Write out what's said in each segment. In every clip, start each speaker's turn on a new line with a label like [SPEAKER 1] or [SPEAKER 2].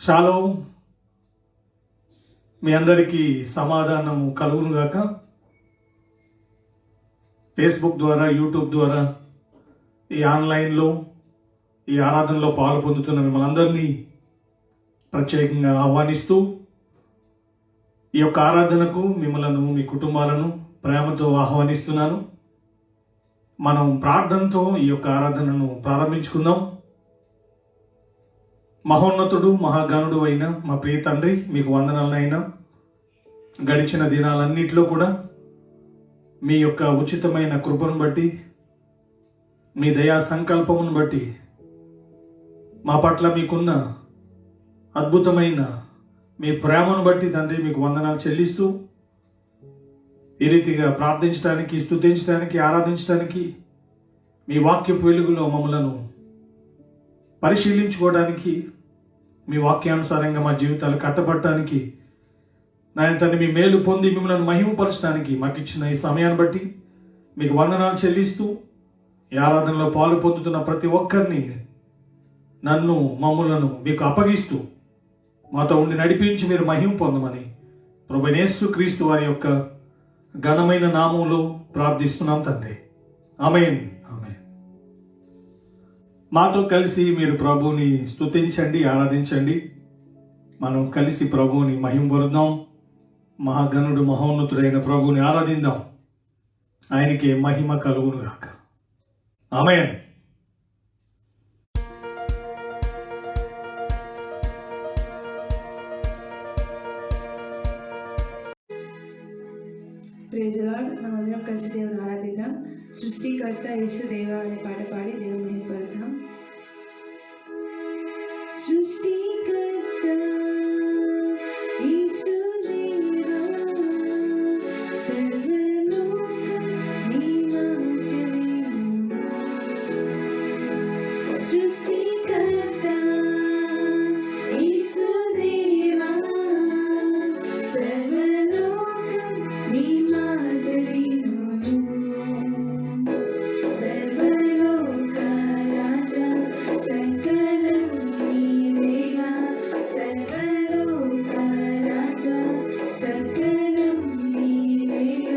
[SPEAKER 1] Shalom. మీ అందరికీ సమాధానము కలుగునుగాక. ఫేస్బుక్ ద్వారా, యూట్యూబ్ ద్వారా ఈ ఆన్లైన్లో ఈ ఆరాధనలో పాలు పొందుతున్న మిమ్మల్ని అందరినీ ప్రత్యేకంగా ఆహ్వానిస్తూ ఈ యొక్క ఆరాధనకు మిమ్మలను, మీ కుటుంబాలను ప్రేమతో ఆహ్వానిస్తున్నాను. మనం ప్రార్థనతో ఈ యొక్క ఆరాధనను ప్రారంభించుకుందాం. మహోన్నతుడు, మహాగణుడు అయిన మా ప్రియ తండ్రి, మీకు వందనాలనైనా. గడిచిన దినాలన్నిటిలో కూడా మీ యొక్క ఉచితమైన కృపను బట్టి, మీ దయా సంకల్పమును బట్టి, మా పట్ల మీకున్న అద్భుతమైన మీ ప్రేమను బట్టి తండ్రి మీకు వందనాలు చెల్లిస్తూ, ఈ రీతిగా ప్రార్థించడానికి, స్తుతించడానికి, ఆరాధించడానికి, మీ వాక్యపు వెలుగులో మమ్మలను పరిశీలించుకోవడానికి, మీ వాక్యానుసారంగా మా జీవితాలు కట్టబడటానికి, నాయన తండ్రి మీ మేలు పొంది మిమ్మల్ని మహిమపరచడానికి మాకు ఇచ్చిన ఈ సమయాన్ని బట్టి మీకు వందనాలు చెల్లిస్తూ, ఈ ఆరాధనలో పాలు పొందుతున్న ప్రతి ఒక్కరిని, నన్ను, మమ్ములను మీకు అప్పగిస్తూ మాతో ఉండి నడిపించి మీరు మహిమ పొందమని ప్రభువైన యేసుక్రీస్తు వారి యొక్క ఘనమైన నామములో ప్రార్థిస్తున్నాం తండ్రి. ఆమేన్. ఆమేన్. మాతో కలిసి మీరు ప్రభువుని స్తుతించండి, ఆరాధించండి. మనం కలిసి ప్రభువుని మహిమపరుద్దాం. మహాగణుడు, మహోన్నతుడైన ప్రభువుని ఆరాధిద్దాం. ఆయనకే మహిమ కలుగును గాక. ఆమేన్.
[SPEAKER 2] Praise lord. మనందరం కలిసి దేవుని ఆరాధిద్దాం. సృష్టికర్త యేసు దేవా అనే పాట పాడి దేవుని మహిమపడతాం. సృష్టికర్త యేసు దేవా, సర్వలోకం నీ మాట వినుము. సృష్టికర్త యేసు దేవా, సర్వలోకం నీ మాట వినుము. సర్వలోక రాజా, సకలం నీవేగా. సర్వలోక రాజా, సకలం నీవేగా.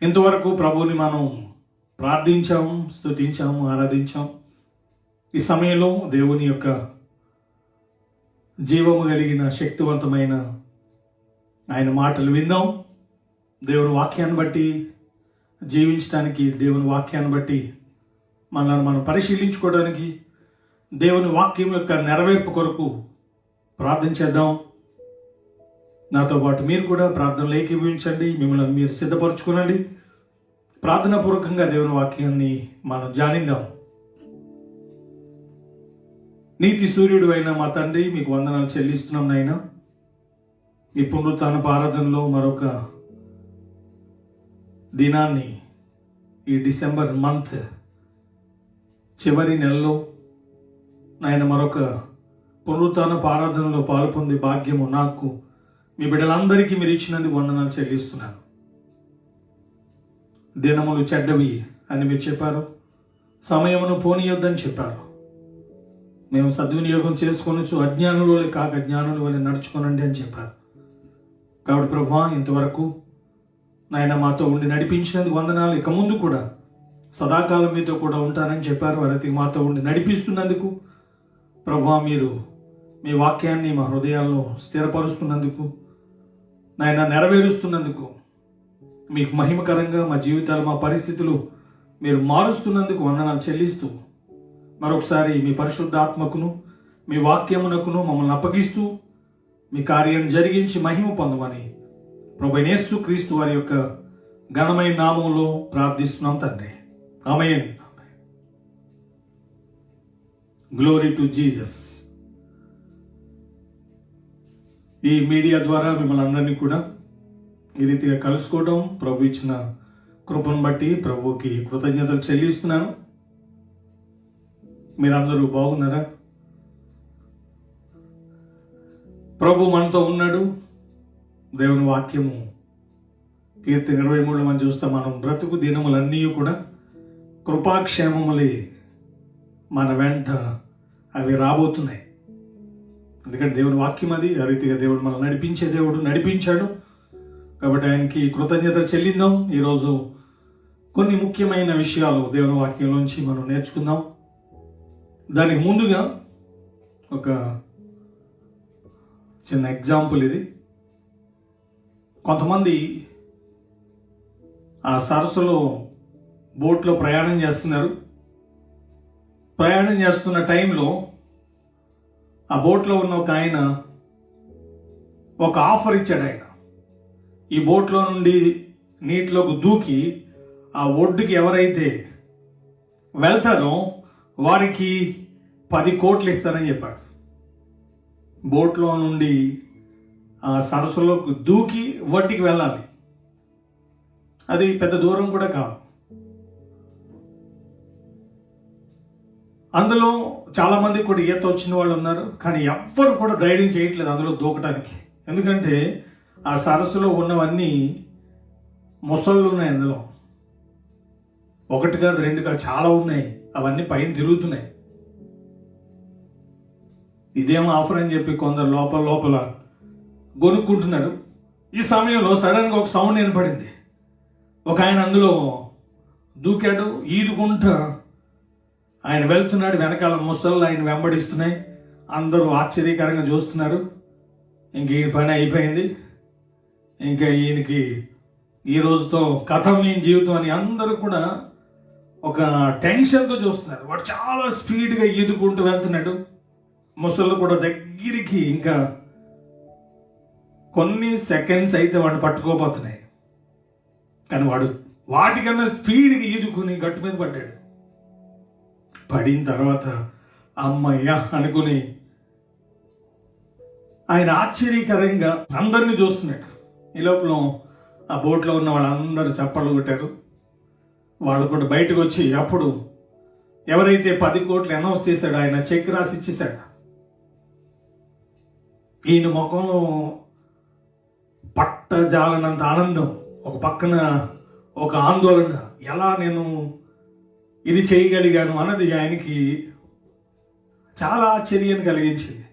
[SPEAKER 1] ఇంతవరకు ప్రభువుని మనం ప్రార్థించాము, స్తుతించాము, ఆరాధించాం. ఈ సమయంలో దేవుని యొక్క జీవము కలిగిన శక్తివంతమైన ఆయన మాటలు విందాం. దేవుని వాక్యాన్ని బట్టి జీవించడానికి, దేవుని వాక్యాన్ని బట్టి మనల్ని మనం పరిశీలించుకోవడానికి, దేవుని వాక్యం యొక్క నెరవేర్పు కొరకు ప్రార్థన చేద్దాం. నాతో పాటు మీరు కూడా ప్రార్థనలు ఏకీభవించండి, మిమ్మల్ని మీరు సిద్ధపరచుకోనండి. ప్రార్థనాపూర్వకంగా దేవుని వాక్యాన్ని మనం ధ్యానిద్దాం. నీతి సూర్యుడు అయిన మా తండ్రి, మీకు వందనాలు చెల్లిస్తున్నాం నాయనా. ఈ పునరుత్థానపు ఆరాధనలో మరొక దినాన్ని, ఈ డిసెంబర్ మంత్ చివరి నెలలో నాయన మరొక పునరుత్థానపు ఆరాధనలో పాల్పొందే భాగ్యము నాకు, మీ బిడ్డలందరికీ మీరు ఇచ్చినందుకు వందనాలు చెల్లిస్తున్నాను. దినములు చెడ్డవి అని మీరు చెప్పారు, సమయమును పోనీయొద్దని చెప్పారు. మేము సద్వినియోగం చేసుకొనొచ్చు, అజ్ఞానుల వలె కాక జ్ఞానుల వలె నడుచుకోనండి అని చెప్పారు. కాబట్టి ప్రభువా, ఇంతవరకు నాయన మాతో ఉండి నడిపించినందుకు వందనాలు. ఇక ముందు కూడా సదాకాలం మీతో కూడా ఉంటానని చెప్పారు. వారైతే మాతో ఉండి నడిపిస్తున్నందుకు ప్రభువా, మీరు మీ వాక్యాన్ని మా హృదయాల్లో స్థిరపరుస్తున్నందుకు, నాయన నెరవేరుస్తున్నందుకు, మీకు మహిమకరంగా మా జీవితాలు, మా పరిస్థితులు మీరు మారుస్తున్నందుకు వందనాలు చెల్లిస్తూ, మరొకసారి మీ పరిశుద్ధాత్మకును మీ వాక్యమునకును మమ్మల్ని అప్పగిస్తూ మీ కార్యాన్ని జరిగించి మహిమ పొందమని ప్రభువైన యేసు క్రీస్తు వారి యొక్క ఘనమైన నామములో ప్రార్థిస్తున్నాం తండ్రి. ఆమేన్. Glory to Jesus. ఈ మీడియా ద్వారా మిమ్మల్ని అందరినీ కూడా ఈ రీతిగా కలుసుకోవడం, ప్రభు ఇచ్చిన కృపను బట్టి ప్రభువుకి కృతజ్ఞతలు చెల్లిస్తున్నాను. మీరందరూ బాగున్నారా? ప్రభు మనతో ఉన్నాడు. దేవుని వాక్యము కీర్తన 23 మనం చూస్తాం, మనం బ్రతుకు దినములన్నీ కూడా కృపాక్షేమములే మన వెంట అవి రాబోతున్నాయి. ఎందుకంటే దేవుని వాక్యం అది. ఆ రీతిగా దేవుడు మనం నడిపించే దేవుడు నడిపించాడు. కాబట్టి ఆయనకి కృతజ్ఞతలు చెల్లిద్దాం. ఈరోజు కొన్ని ముఖ్యమైన విషయాలు దేవుని వాక్యంలోంచి మనం నేర్చుకుందాం. దానికి ముందుగా ఒక చిన్న ఎగ్జాంపుల్ ఇది. కొంతమంది ఆ సరస్సులో బోట్లో ప్రయాణం చేస్తున్నారు. ప్రయాణం చేస్తున్న టైంలో ఆ బోట్లో ఉన్న ఒక ఆయన ఒక ఆఫర్ ఇచ్చాడు. ఆయన ఈ బోట్లో నుండి నీటిలోకి దూకి ఆ ఒడ్డుకి ఎవరైతే వెళ్తారో వారికి 10 కోట్లు ఇస్తారని చెప్పాడు. బోట్లో నుండి ఆ సరస్సులోకి దూకి ఒడ్డుకి వెళ్ళాలి. అది పెద్ద దూరం కూడా కాదు. అందులో చాలా మంది కూడా ఈత వచ్చిన వాళ్ళు ఉన్నారు, కానీ ఎవ్వరు కూడా ధైర్యం చేయట్లేదు అందులో దూకటానికి. ఎందుకంటే ఆ సరస్సులో ఉన్నవన్నీ మొసళ్ళు ఉన్నాయి. అందులో ఒకటి కాదు, 2 కాదు, చాలా ఉన్నాయి. అవన్నీ పైన తిరుగుతున్నాయి. ఇదేమో ఆఫర్ అని చెప్పి కొందరు లోపల కొనుక్కుంటున్నారు. ఈ సమయంలో సడన్గా ఒక సౌండ్ వినపడింది. ఒక ఆయన అందులో దూకాడు. ఈదుకుంటా ఆయన వెళ్తున్నాడు. వెనకాల ముసళ్ళు ఆయన వెంబడిస్తున్నాయి. అందరూ ఆశ్చర్యకరంగా చూస్తున్నారు. ఇంక ఈయన పని అయిపోయింది, ఇంకా ఈయనకి ఈ రోజుతో కథం ఈయన జీవితం అని అందరూ కూడా ఒక టెన్షన్తో చూస్తున్నారు. వాడు చాలా స్పీడ్గా ఈదుకుంటూ వెళ్తున్నాడు. ముసళ్ళు కూడా దగ్గరికి ఇంకా కొన్ని సెకండ్స్ అయితే వాడిని పట్టుకోబోతున్నాయి. కానీ వాడు వాటికన్నా స్పీడ్గా ఈదుకుని గట్టు మీద పడ్డాడు. పడిన తర్వాత అమ్మయ్య అనుకుని ఆయన ఆశ్చర్యకరంగా అందరినీ చూస్తున్నాడు. ఈ లోపల ఆ బోట్లో ఉన్న వాళ్ళందరూ చప్పట్లు కొట్టారు. వాళ్ళు కూడా బయటకు వచ్చి అప్పుడు ఎవరైతే 10 కోట్లు అనౌన్స్ చేశాడో ఆయన చెక్ రాసి ఇచ్చేశాడు. ఈయన ముఖంలో పట్టజాలనంత ఆనందం, ఒక పక్కన ఒక ఆందోళన, ఎలా నేను ఇది చేయగలిగాను అన్నది ఆయనకి చాలా ఆశ్చర్యాన్ని కలిగించింది.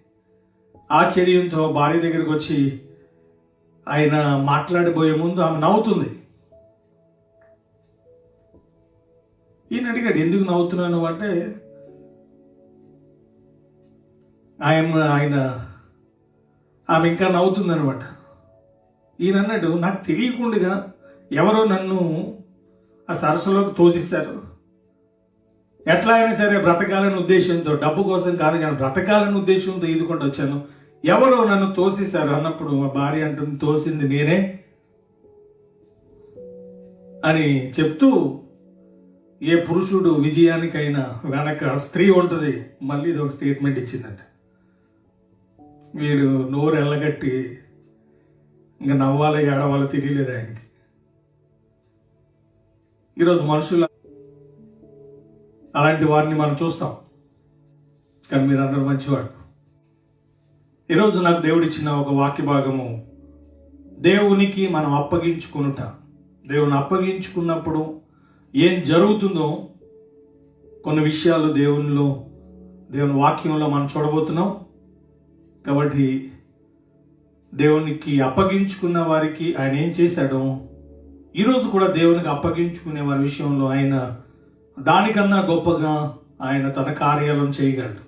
[SPEAKER 1] ఆశ్చర్యంతో భార్య దగ్గరికి వచ్చి ఆయన మాట్లాడిపోయే ముందు ఆమె నవ్వుతుంది. ఈయన అడిగాడు, ఎందుకు నవ్వుతున్నాను అంటే ఆమె ఇంకా నవ్వుతుందనమాట. ఈయన అన్నాడు, నాకు తెలియకుండా ఎవరో నన్ను ఆ సరస్సులోకి తోసిస్తారు. ఎట్లా అయినా సరే బ్రతకాలని ఉద్దేశంతో, డబ్బు కోసం కాదు కానీ బ్రతకాలని ఉద్దేశంతో ఈదుకుంటూ వచ్చాను. ఎవరో నన్ను తోసేశారు అన్నప్పుడు మా భార్య అంటుంది, తోసింది నేనే అని చెప్తూ, ఏ పురుషుడు విజయానికైనా వెనక స్త్రీ ఉంటుంది. మళ్ళీ ఇది ఒక స్టేట్మెంట్ ఇచ్చిందంట. వీడు నోరు ఎల్లగట్టి ఇంకా నవ్వాలో ఏడవాలో తెలియలేదు ఆయనకి. ఈరోజు మనుషులు అలాంటి వారిని మనం చూస్తాం, కానీ మీరందరూ మంచివాడు. ఈరోజు నాకు దేవుడిచ్చిన ఒక వాక్య భాగము, దేవునికి మనం అప్పగించుకునుట. దేవుని అప్పగించుకున్నప్పుడు ఏం జరుగుతుందో కొన్ని విషయాలు దేవుని వాక్యంలో మనం చూడబోతున్నాం. కాబట్టి దేవునికి అప్పగించుకున్న వారికి ఆయన ఏం చేశాడో, ఈరోజు కూడా దేవునికి అప్పగించుకునే వారి విషయంలో ఆయన దానికన్నా గొప్పగా ఆయన తన కార్యాలను చేయగలడు.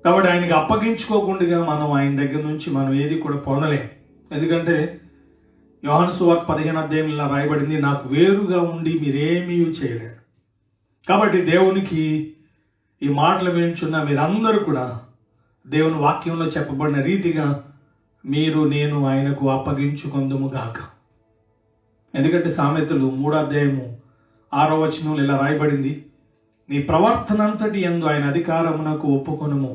[SPEAKER 1] కాబట్టి ఆయనకి అప్పగించుకోకుండా మనం ఆయన దగ్గర నుంచి మనం ఏది కూడా పొందలేం. ఎందుకంటే యోహాను సువార్త 15వ అధ్యాయంలో రాయబడింది, నాకు వేరుగా ఉండి మీరేమీ చేయలేరు. కాబట్టి దేవునికి ఈ మాటలు వింటున్న మీరందరూ కూడా దేవుని వాక్యంలో చెప్పబడిన రీతిగా మీరు నేను ఆయనకు అప్పగించుకొందుము గాక. ఎందుకంటే సామెతలు 3వ అధ్యాయము 6వ వచనంలో ఇలా రాయబడింది, నీ ప్రవర్తనంతటి యందు ఆయన అధికారమునకు ఒప్పుకొనుము,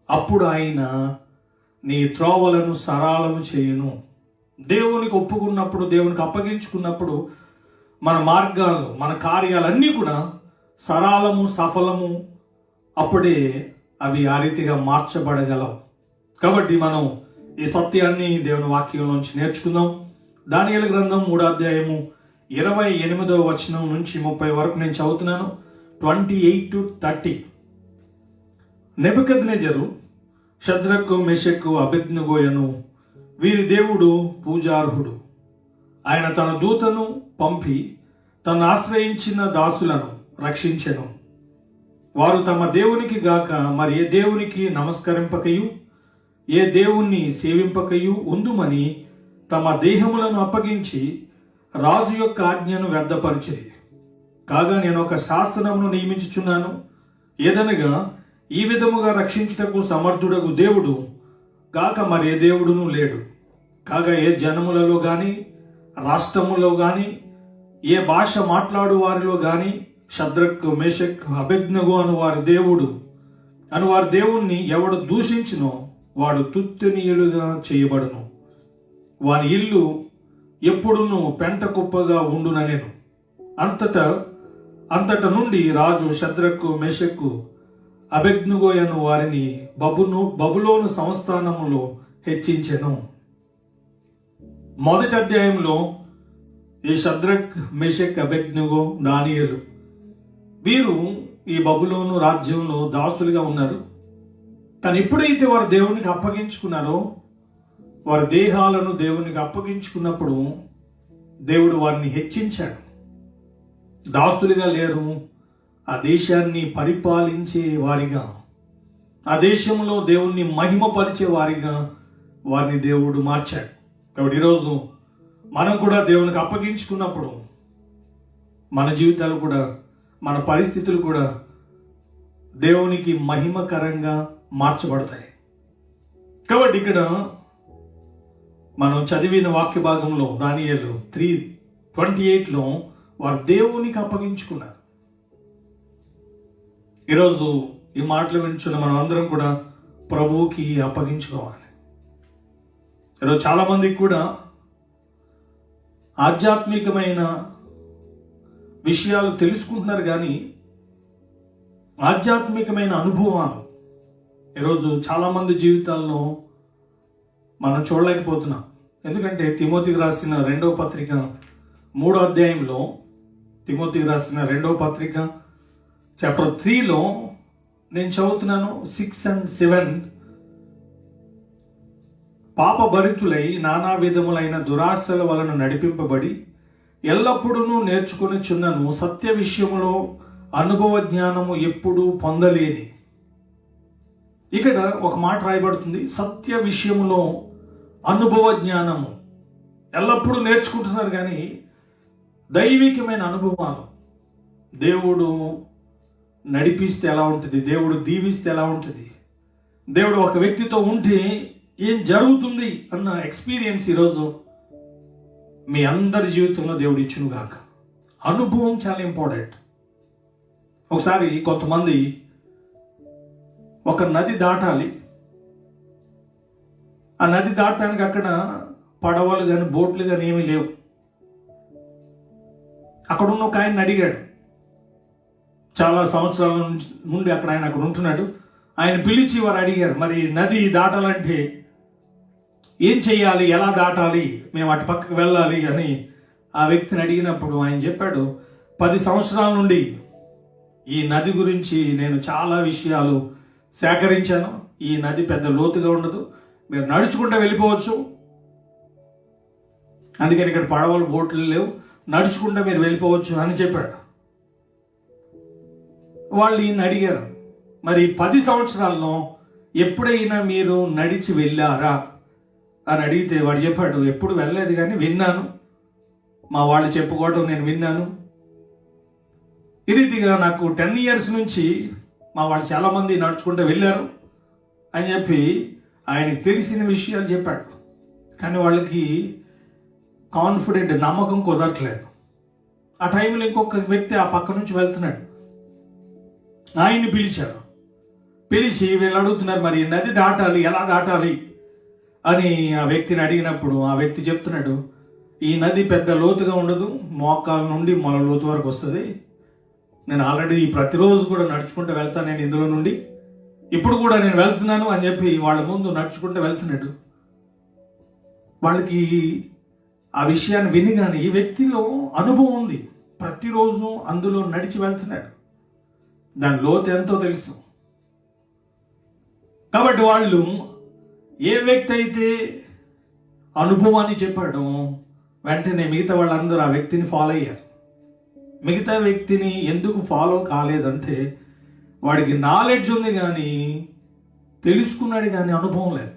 [SPEAKER 1] అప్పుడు ఆయన నీ త్రోవలను సరళము చేయును. దేవునికి ఒప్పుకున్నప్పుడు, దేవునికి అప్పగించుకున్నప్పుడు మన మార్గాలు, మన కార్యాలన్నీ కూడా సరళము, సఫలము, అప్పుడే అవి ఆ రీతిగా మార్చబడగలవు. కాబట్టి మనం ఈ సత్యాన్ని దేవుని వాక్యంలోంచి నేర్చుకుందాం. దానియేలు గ్రంథం 3వ అధ్యాయము 28వ వచనం నుంచి 30 వరకు నేను చదువుతున్నాను. 28 to 30. నెబుకద్నెజరు షద్రకు, మెషకు, అబేద్నెగోయను వీరి దేవుడు పూజార్హుడు. ఆయన తన దూతను పంపి తను ఆశ్రయించిన దాసులను రక్షించెను. వారు తమ దేవునికి గాక మరి ఏ దేవునికి నమస్కరింపకయు ఏ దేవుణ్ణి సేవింపకయు ఉందుమని తమ దేహములను అప్పగించి రాజు యొక్క ఆజ్ఞను వ్యర్థపరిచిరి. కాగా నేను ఒక శాసనమును నియమించుచున్నాను, ఏదనగా ఈ విధముగా రక్షించుటకు సమర్థుడగు దేవుడు గాక మరి ఏ దేవుడును లేడు. కాగా ఏ జనములలో గాని, రాష్ట్రములో గాని, ఏ భాష మాట్లాడు వారిలో గాని షద్రకు, మేషక్, అబేద్నెగో అను వారి దేవుణ్ణి ఎవడు దూషించునో వాడు తుత్తునీయులుగా చేయబడును. వాని ఇల్లు ఎప్పుడును పెంట కుప్పగా ఉండుననెను. అంతట నుండి రాజు షద్రకు, మేషకు, అబేద్నెగో అను వారిని బబులోను సంస్థానములో హెచ్చించెను. మొదటి అధ్యాయంలో ఈ షద్రక్, మేషక్, అబేద్నెగో, దానియేలు వీరు ఈ బబులోను రాజ్యంలో దాసులుగా ఉన్నారు. కానీ ఎప్పుడైతే వారు దేవునికి అప్పగించుకున్నారో, వారి దేహాలను దేవునికి అప్పగించుకున్నప్పుడు దేవుడు వారిని హెచ్చించాడు. దాసులుగా లేరు, ఆ దేశాన్ని పరిపాలించే వారిగా, ఆ దేశంలో దేవుణ్ణి మహిమపరిచే వారిగా వారిని దేవుడు మార్చాడు. కాబట్టి ఈరోజు మనం కూడా దేవునికి అప్పగించుకున్నప్పుడు మన జీవితాలు కూడా, మన పరిస్థితులు కూడా దేవునికి మహిమకరంగా మార్చబడతాయి. కాబట్టి ఇక్కడ మనం చదివిన వాక్య భాగంలో దానియేలు 3:28లో వారు దేవునికి అప్పగించుకున్నారు. ఈరోజు ఈ మాటలు వింటున్న మనం అందరం కూడా ప్రభువుకి అప్పగించుకోవాలి. ఈరోజు చాలా మందికి కూడా ఆధ్యాత్మికమైన విషయాలు తెలుసుకుంటున్నారు, కానీ ఆధ్యాత్మికమైన అనుభవాలు ఈరోజు చాలా మంది జీవితాల్లో మనం చూడలేకపోతున్నాం. ఎందుకంటే తిమోతికి రాసిన 2వ పత్రిక 3వ అధ్యాయంలో, తిమోతికి రాసిన 2వ పత్రిక చాప్టర్ 3లో నేను చదువుతున్నాను 6 and 7. పాపభరితులై నానా విధములైన దురాశల వలన నడిపింపబడి ఎల్లప్పుడూ నేర్చుకొనిచున్నను సత్య విషయములో అనుభవ జ్ఞానము ఎప్పుడూ పొందలేని. ఇక్కడ ఒక మాట రాయబడుతుంది, సత్య విషయంలో అనుభవ జ్ఞానము. ఎల్లప్పుడూ నేర్చుకుంటున్నారు, కానీ దైవికమైన అనుభవాలు, దేవుడు నడిపిస్తే ఎలా ఉంటుంది, దేవుడు దీవిస్తే ఎలా ఉంటుంది, దేవుడు ఒక వ్యక్తితో ఉంటే ఏం జరుగుతుంది అన్న ఎక్స్పీరియన్స్ ఈరోజు మీ అందరి జీవితంలో దేవుడు ఇచ్చును గాక. అనుభవం చాలా ఇంపార్టెంట్. ఒకసారి కొంతమంది ఒక నది దాటాలి. ఆ నది దాటడానికి అక్కడ పడవలు కానీ బోట్లు కానీ ఏమీ లేవు. అక్కడ ఉన్న ఒక ఆయన అడిగాడు, చాలా సంవత్సరాల నుండి అక్కడ ఆయన అక్కడ ఉంటున్నాడు. ఆయన పిలిచి వారు అడిగారు, మరి నది దాటాలంటే ఏం చెయ్యాలి, ఎలా దాటాలి, మేము అటు పక్కకు వెళ్ళాలి అని ఆ వ్యక్తిని అడిగినప్పుడు ఆయన చెప్పాడు, 10 సంవత్సరాల నుండి ఈ నది గురించి నేను చాలా విషయాలు సేకరించాను. ఈ నది పెద్ద లోతుగా ఉండదు, మీరు నడుచుకుంటూ వెళ్ళిపోవచ్చు. అందుకని ఇక్కడ పడవలు బోట్లు లేవు, నడుచుకుంటూ మీరు వెళ్ళిపోవచ్చు అని చెప్పాడు. వాళ్ళు ఈయన అడిగారు, మరి 10 సంవత్సరాల్లో ఎప్పుడైనా మీరు నడిచి వెళ్ళారా అని అడిగితే వాడు చెప్పాడు, ఎప్పుడు వెళ్ళలేదు కానీ విన్నాను, మా వాళ్ళు చెప్పుకోవడం నేను విన్నాను. ఈ రీతిగా నాకు 10 years నుంచి మా వాళ్ళు చాలామంది నడుచుకుంటూ వెళ్ళారు అని చెప్పి ఆయనకు తెలిసిన విషయాలు చెప్పాడు. కానీ వాళ్ళకి కాన్ఫిడెంట్, నమ్మకం కుదరట్లేదు. ఆ టైంలో ఇంకొక వ్యక్తి ఆ పక్క నుంచి వెళ్తున్నాడు. ఆయన్ని పిలిచారు. పిలిచి వీళ్ళు అడుగుతున్నారు, మరి నది దాటాలి, ఎలా దాటాలి అని ఆ వ్యక్తిని అడిగినప్పుడు ఆ వ్యక్తి చెప్తున్నాడు, ఈ నది పెద్ద లోతుగా ఉండదు, మోకాల నుండి మొల లోతు వరకు వస్తుంది. నేను ఆల్రెడీ ప్రతిరోజు కూడా నడుచుకుంటూ వెళ్తాను, నేను ఇందులో నుండి ఇప్పుడు కూడా నేను వెళ్తున్నాను అని చెప్పి వాళ్ళ ముందు నడుచుకుంటూ వెళ్తున్నాడు. వాళ్ళకి ఆ విషయాన్ని వినిగానే ఈ వ్యక్తిలో అనుభవం ఉంది, ప్రతిరోజు అందులో నడిచి వెళ్తున్నాడు, దాని లోతు ఎంతో తెలుసు. కాబట్టి వాళ్ళు ఏ వ్యక్తి అయితే అనుభవాన్ని చెప్పాడో వెంటనే మిగతా వాళ్ళందరూ ఆ వ్యక్తిని ఫాలో అయ్యారు. మిగతా వ్యక్తిని ఎందుకు ఫాలో కాలేదంటే వాడికి నాలెడ్జ్ ఉంది కానీ తెలుసుకున్నాడు కానీ అనుభవం లేదు.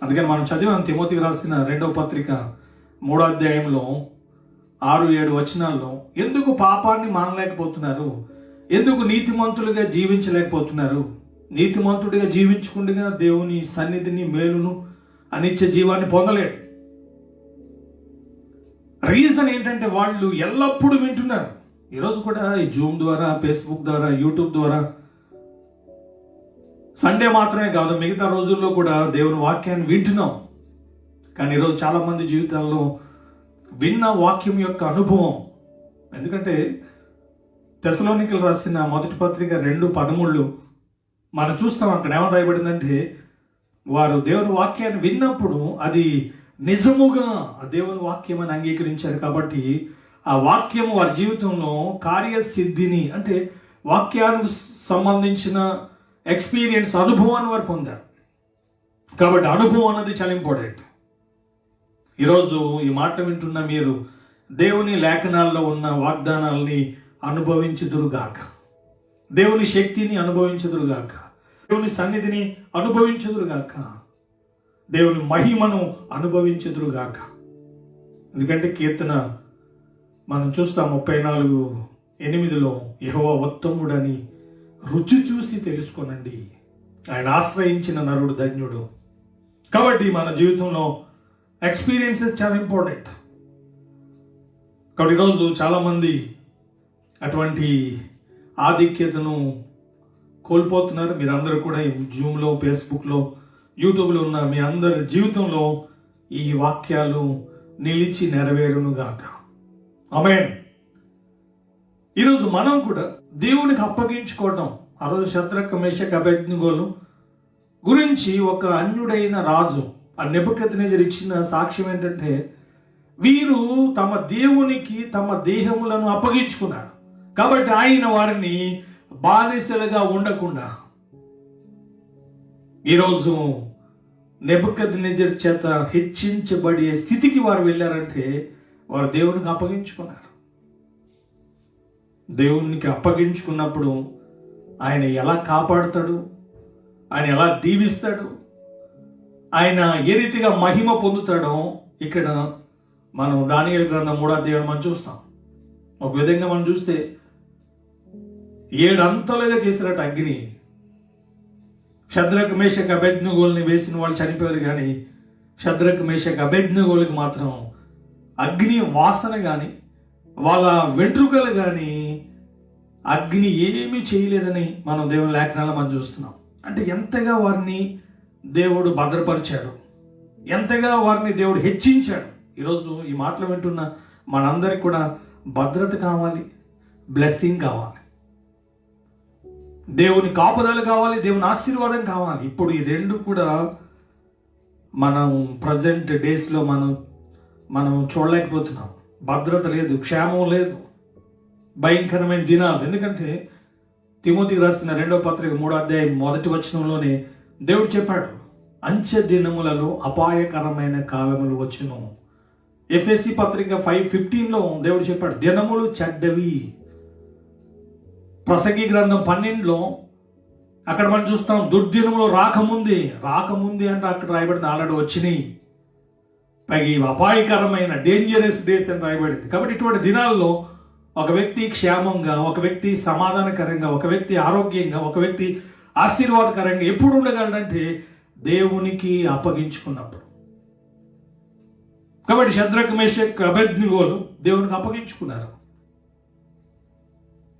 [SPEAKER 1] అందుకని మనం చదివాం తిమోతికి రాసిన 2వ పత్రిక 3వ అధ్యాయంలో 6-7 వచనాల్లో, ఎందుకు పాపాన్ని మానలేకపోతున్నారు, ఎందుకు నీతిమంతులుగా జీవించలేకపోతున్నారు, నీతిమంతుడిగా జీవించకుండా దేవుని సన్నిధిని, మేలును, అనిత్య జీవాన్ని పొందలేడు. రీజన్ ఏంటంటే వాళ్ళు ఎల్లప్పుడూ వింటున్నారు. ఈరోజు కూడా ఈ జూమ్ ద్వారా, ఫేస్బుక్ ద్వారా, యూట్యూబ్ ద్వారా, సండే మాత్రమే కాదు మిగతా రోజుల్లో కూడా దేవుని వాక్యాన్ని వింటున్నాం. కానీ ఈరోజు చాలా మంది జీవితాల్లో విన్న వాక్యం యొక్క అనుభవం, ఎందుకంటే తెసలోనికలు రాసిన 1వ పత్రిక 2:13 మనం చూస్తాం. అక్కడ ఏమని రాయబడిందంటే, వారు దేవుని వాక్యాన్ని విన్నప్పుడు అది నిజముగా ఆ దేవుని వాక్యం అని అంగీకరించారు. కాబట్టి ఆ వాక్యం వారి జీవితంలో కార్యసిద్ధిని, అంటే వాక్యానికి సంబంధించిన ఎక్స్పీరియన్స్, అనుభవాన్ని వారు పొందారు. కాబట్టి అనుభవం అన్నది చాలా ఇంపార్టెంట్. ఈరోజు ఈ మాట వింటున్న మీరు దేవుని లేఖనాల్లో ఉన్న వాగ్దానాల్ని అనుభవించుదురుగాక, దేవుని శక్తిని అనుభవించుదురుగాక, దేవుని సన్నిధిని అనుభవించుదురుగాక, దేవుని మహిమను అనుభవించుదురుగాక. ఎందుకంటే కీర్తన మనం చూస్తాం 34:8, యెహోవా ఉత్తముడని రుచి చూసి తెలుసుకొనండి, ఆయన ఆశ్రయించిన నరుడు ధన్యుడు. కాబట్టి మన జీవితంలో ఎక్స్పీరియన్సెస్ చాలా ఇంపార్టెంట్. కాబట్టి ఈరోజు చాలామంది అటువంటి ఆధిక్యతను కోల్పోతున్నారు. మీరందరూ కూడా ఈ జూమ్లో, ఫేస్బుక్లో, యూట్యూబ్లో ఉన్న మీ అందరి జీవితంలో ఈ వాక్యాలు నిలిచి నెరవేరునుగాక. ఆమేన్. ఈరోజు మనం కూడా దేవునికి అప్పగించుకోవటం, ఆ రోజు శద్రక్, మేషక్, అబేద్నెగోలు గురించి ఒక అన్యుడైన రాజు ఆ నెబుకద్నెజరు ఇచ్చిన సాక్ష్యం ఏంటంటే, వీరు తమ దేవునికి తమ దేహములను అప్పగించుకున్నారు. కాబట్టి ఆయన వారిని బానిసలుగా ఉండకుండా ఈరోజు నెబుకద్నెజరు చేత హెచ్చించబడే స్థితికి వారు వెళ్ళారంటే వారు దేవునికి అప్పగించుకున్నారు. దేవునికి అప్పగించుకున్నప్పుడు ఆయన ఎలా కాపాడుతాడు, ఆయన ఎలా దీవిస్తాడు, ఆయన ఏ రీతిగా మహిమ పొందుతాడో ఇక్కడ మనం దానియేలు గ్రంథం 3వ అధ్యాయం మనం చూస్తాం. ఒక విధంగా మనం చూస్తే 7 అంతలుగా చేసినట్టు అగ్ని షద్రక్ మేషక్ అబేద్నెగోల్ని వేసిన వాళ్ళు చనిపోయారు, కానీ షద్రక్ మేషక్ అబేద్నెగోల్కి మాత్రం అగ్ని వాసన కానీ వాళ్ళ వెంట్రుకలు కానీ అగ్ని ఏమీ చేయలేదని మనం దేవుని లేఖనాల్లో మనం చూస్తున్నాం. అంటే ఎంతగా వారిని దేవుడు భద్రపరిచాడు, ఎంతగా వారిని దేవుడు హెచ్చించాడు. ఈరోజు ఈ మాటలు వింటున్న మనందరికి కూడా భద్రత కావాలి, బ్లెస్సింగ్ కావాలి, దేవుని కాపుదల కావాలి, దేవుని ఆశీర్వాదం కావాలి. ఇప్పుడు ఈ రెండు కూడా మనం ప్రజెంట్ డేస్లో మనం చూడలేకపోతున్నాం. భద్రత లేదు, క్షేమం లేదు, భయంకరమైన దినాలు. ఎందుకంటే తిమోతికి రాసిన 2వ పత్రిక 3వ అధ్యాయం 1వ వచనంలోనే దేవుడు చెప్పాడు, అంచె దినములలో అపాయకరమైన కాలములు వచ్చును. ఎఫెసీ పత్రిక 5:15లో దేవుడు చెప్పాడు, దినములు చెడ్డవి. ప్రసంగి గ్రంథం 12లో అక్కడ మనం చూస్తాం, దుర్దినములు రాకముందే అంటే అక్కడ రాయబడింది ఆల్రెడీ వచ్చినాయి. పైగా ఇవి అపాయకరమైన డేంజరస్ డేస్ అని రాయబడింది. కాబట్టి ఇటువంటి దినాల్లో ఒక వ్యక్తి క్షేమంగా, ఒక వ్యక్తి సమాధానకరంగా, ఒక వ్యక్తి ఆరోగ్యంగా, ఒక వ్యక్తి ఆశీర్వాదకరంగా ఎప్పుడు ఉండగలడంటే దేవునికి అప్పగించుకున్నప్పుడు. కాబట్టి షద్రక్ మేషక్ అబేద్నెగోలు దేవునికి అప్పగించుకున్నారు.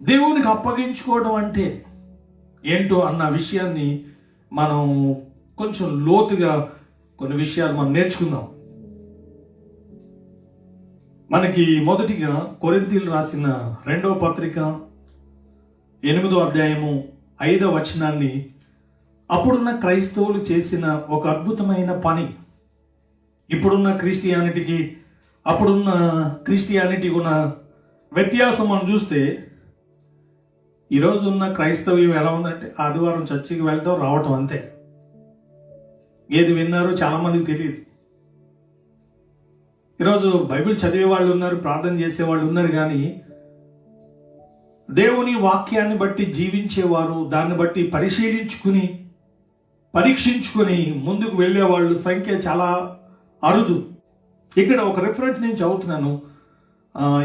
[SPEAKER 1] దేవునికి అప్పగించుకోవడం అంటే ఏంటో అన్న విషయాన్ని మనం కొంచెం లోతుగా కొన్ని విషయాలు మనం నేర్చుకుందాం. మనకి మొదటిగా కొరింథీయులు రాసిన 2వ పత్రిక 8వ అధ్యాయము 5వ వచనాన్ని, అప్పుడున్న క్రైస్తవులు చేసిన ఒక అద్భుతమైన పని, ఇప్పుడున్న క్రిస్టియానిటీకి అప్పుడున్న క్రిస్టియానిటీకి ఉన్న వ్యత్యాసం మనం చూస్తే, ఈరోజు ఉన్న క్రైస్తవ్యం ఎలా ఉందంటే ఆదివారం చర్చికి వెళ్తాం, రావటం అంతే. ఏది విన్నారో చాలా మందికి తెలియదు. ఈరోజు బైబిల్ చదివే వాళ్ళు ఉన్నారు, ప్రార్థన చేసే వాళ్ళు ఉన్నారు, కానీ దేవుని వాక్యాన్ని బట్టి జీవించేవారు, దాన్ని బట్టి పరిశీలించుకుని పరీక్షించుకుని ముందుకు వెళ్ళే వాళ్ళు సంఖ్య చాలా అరుదు. ఇక్కడ ఒక రిఫరెన్స్ నేను చదువుతున్నాను,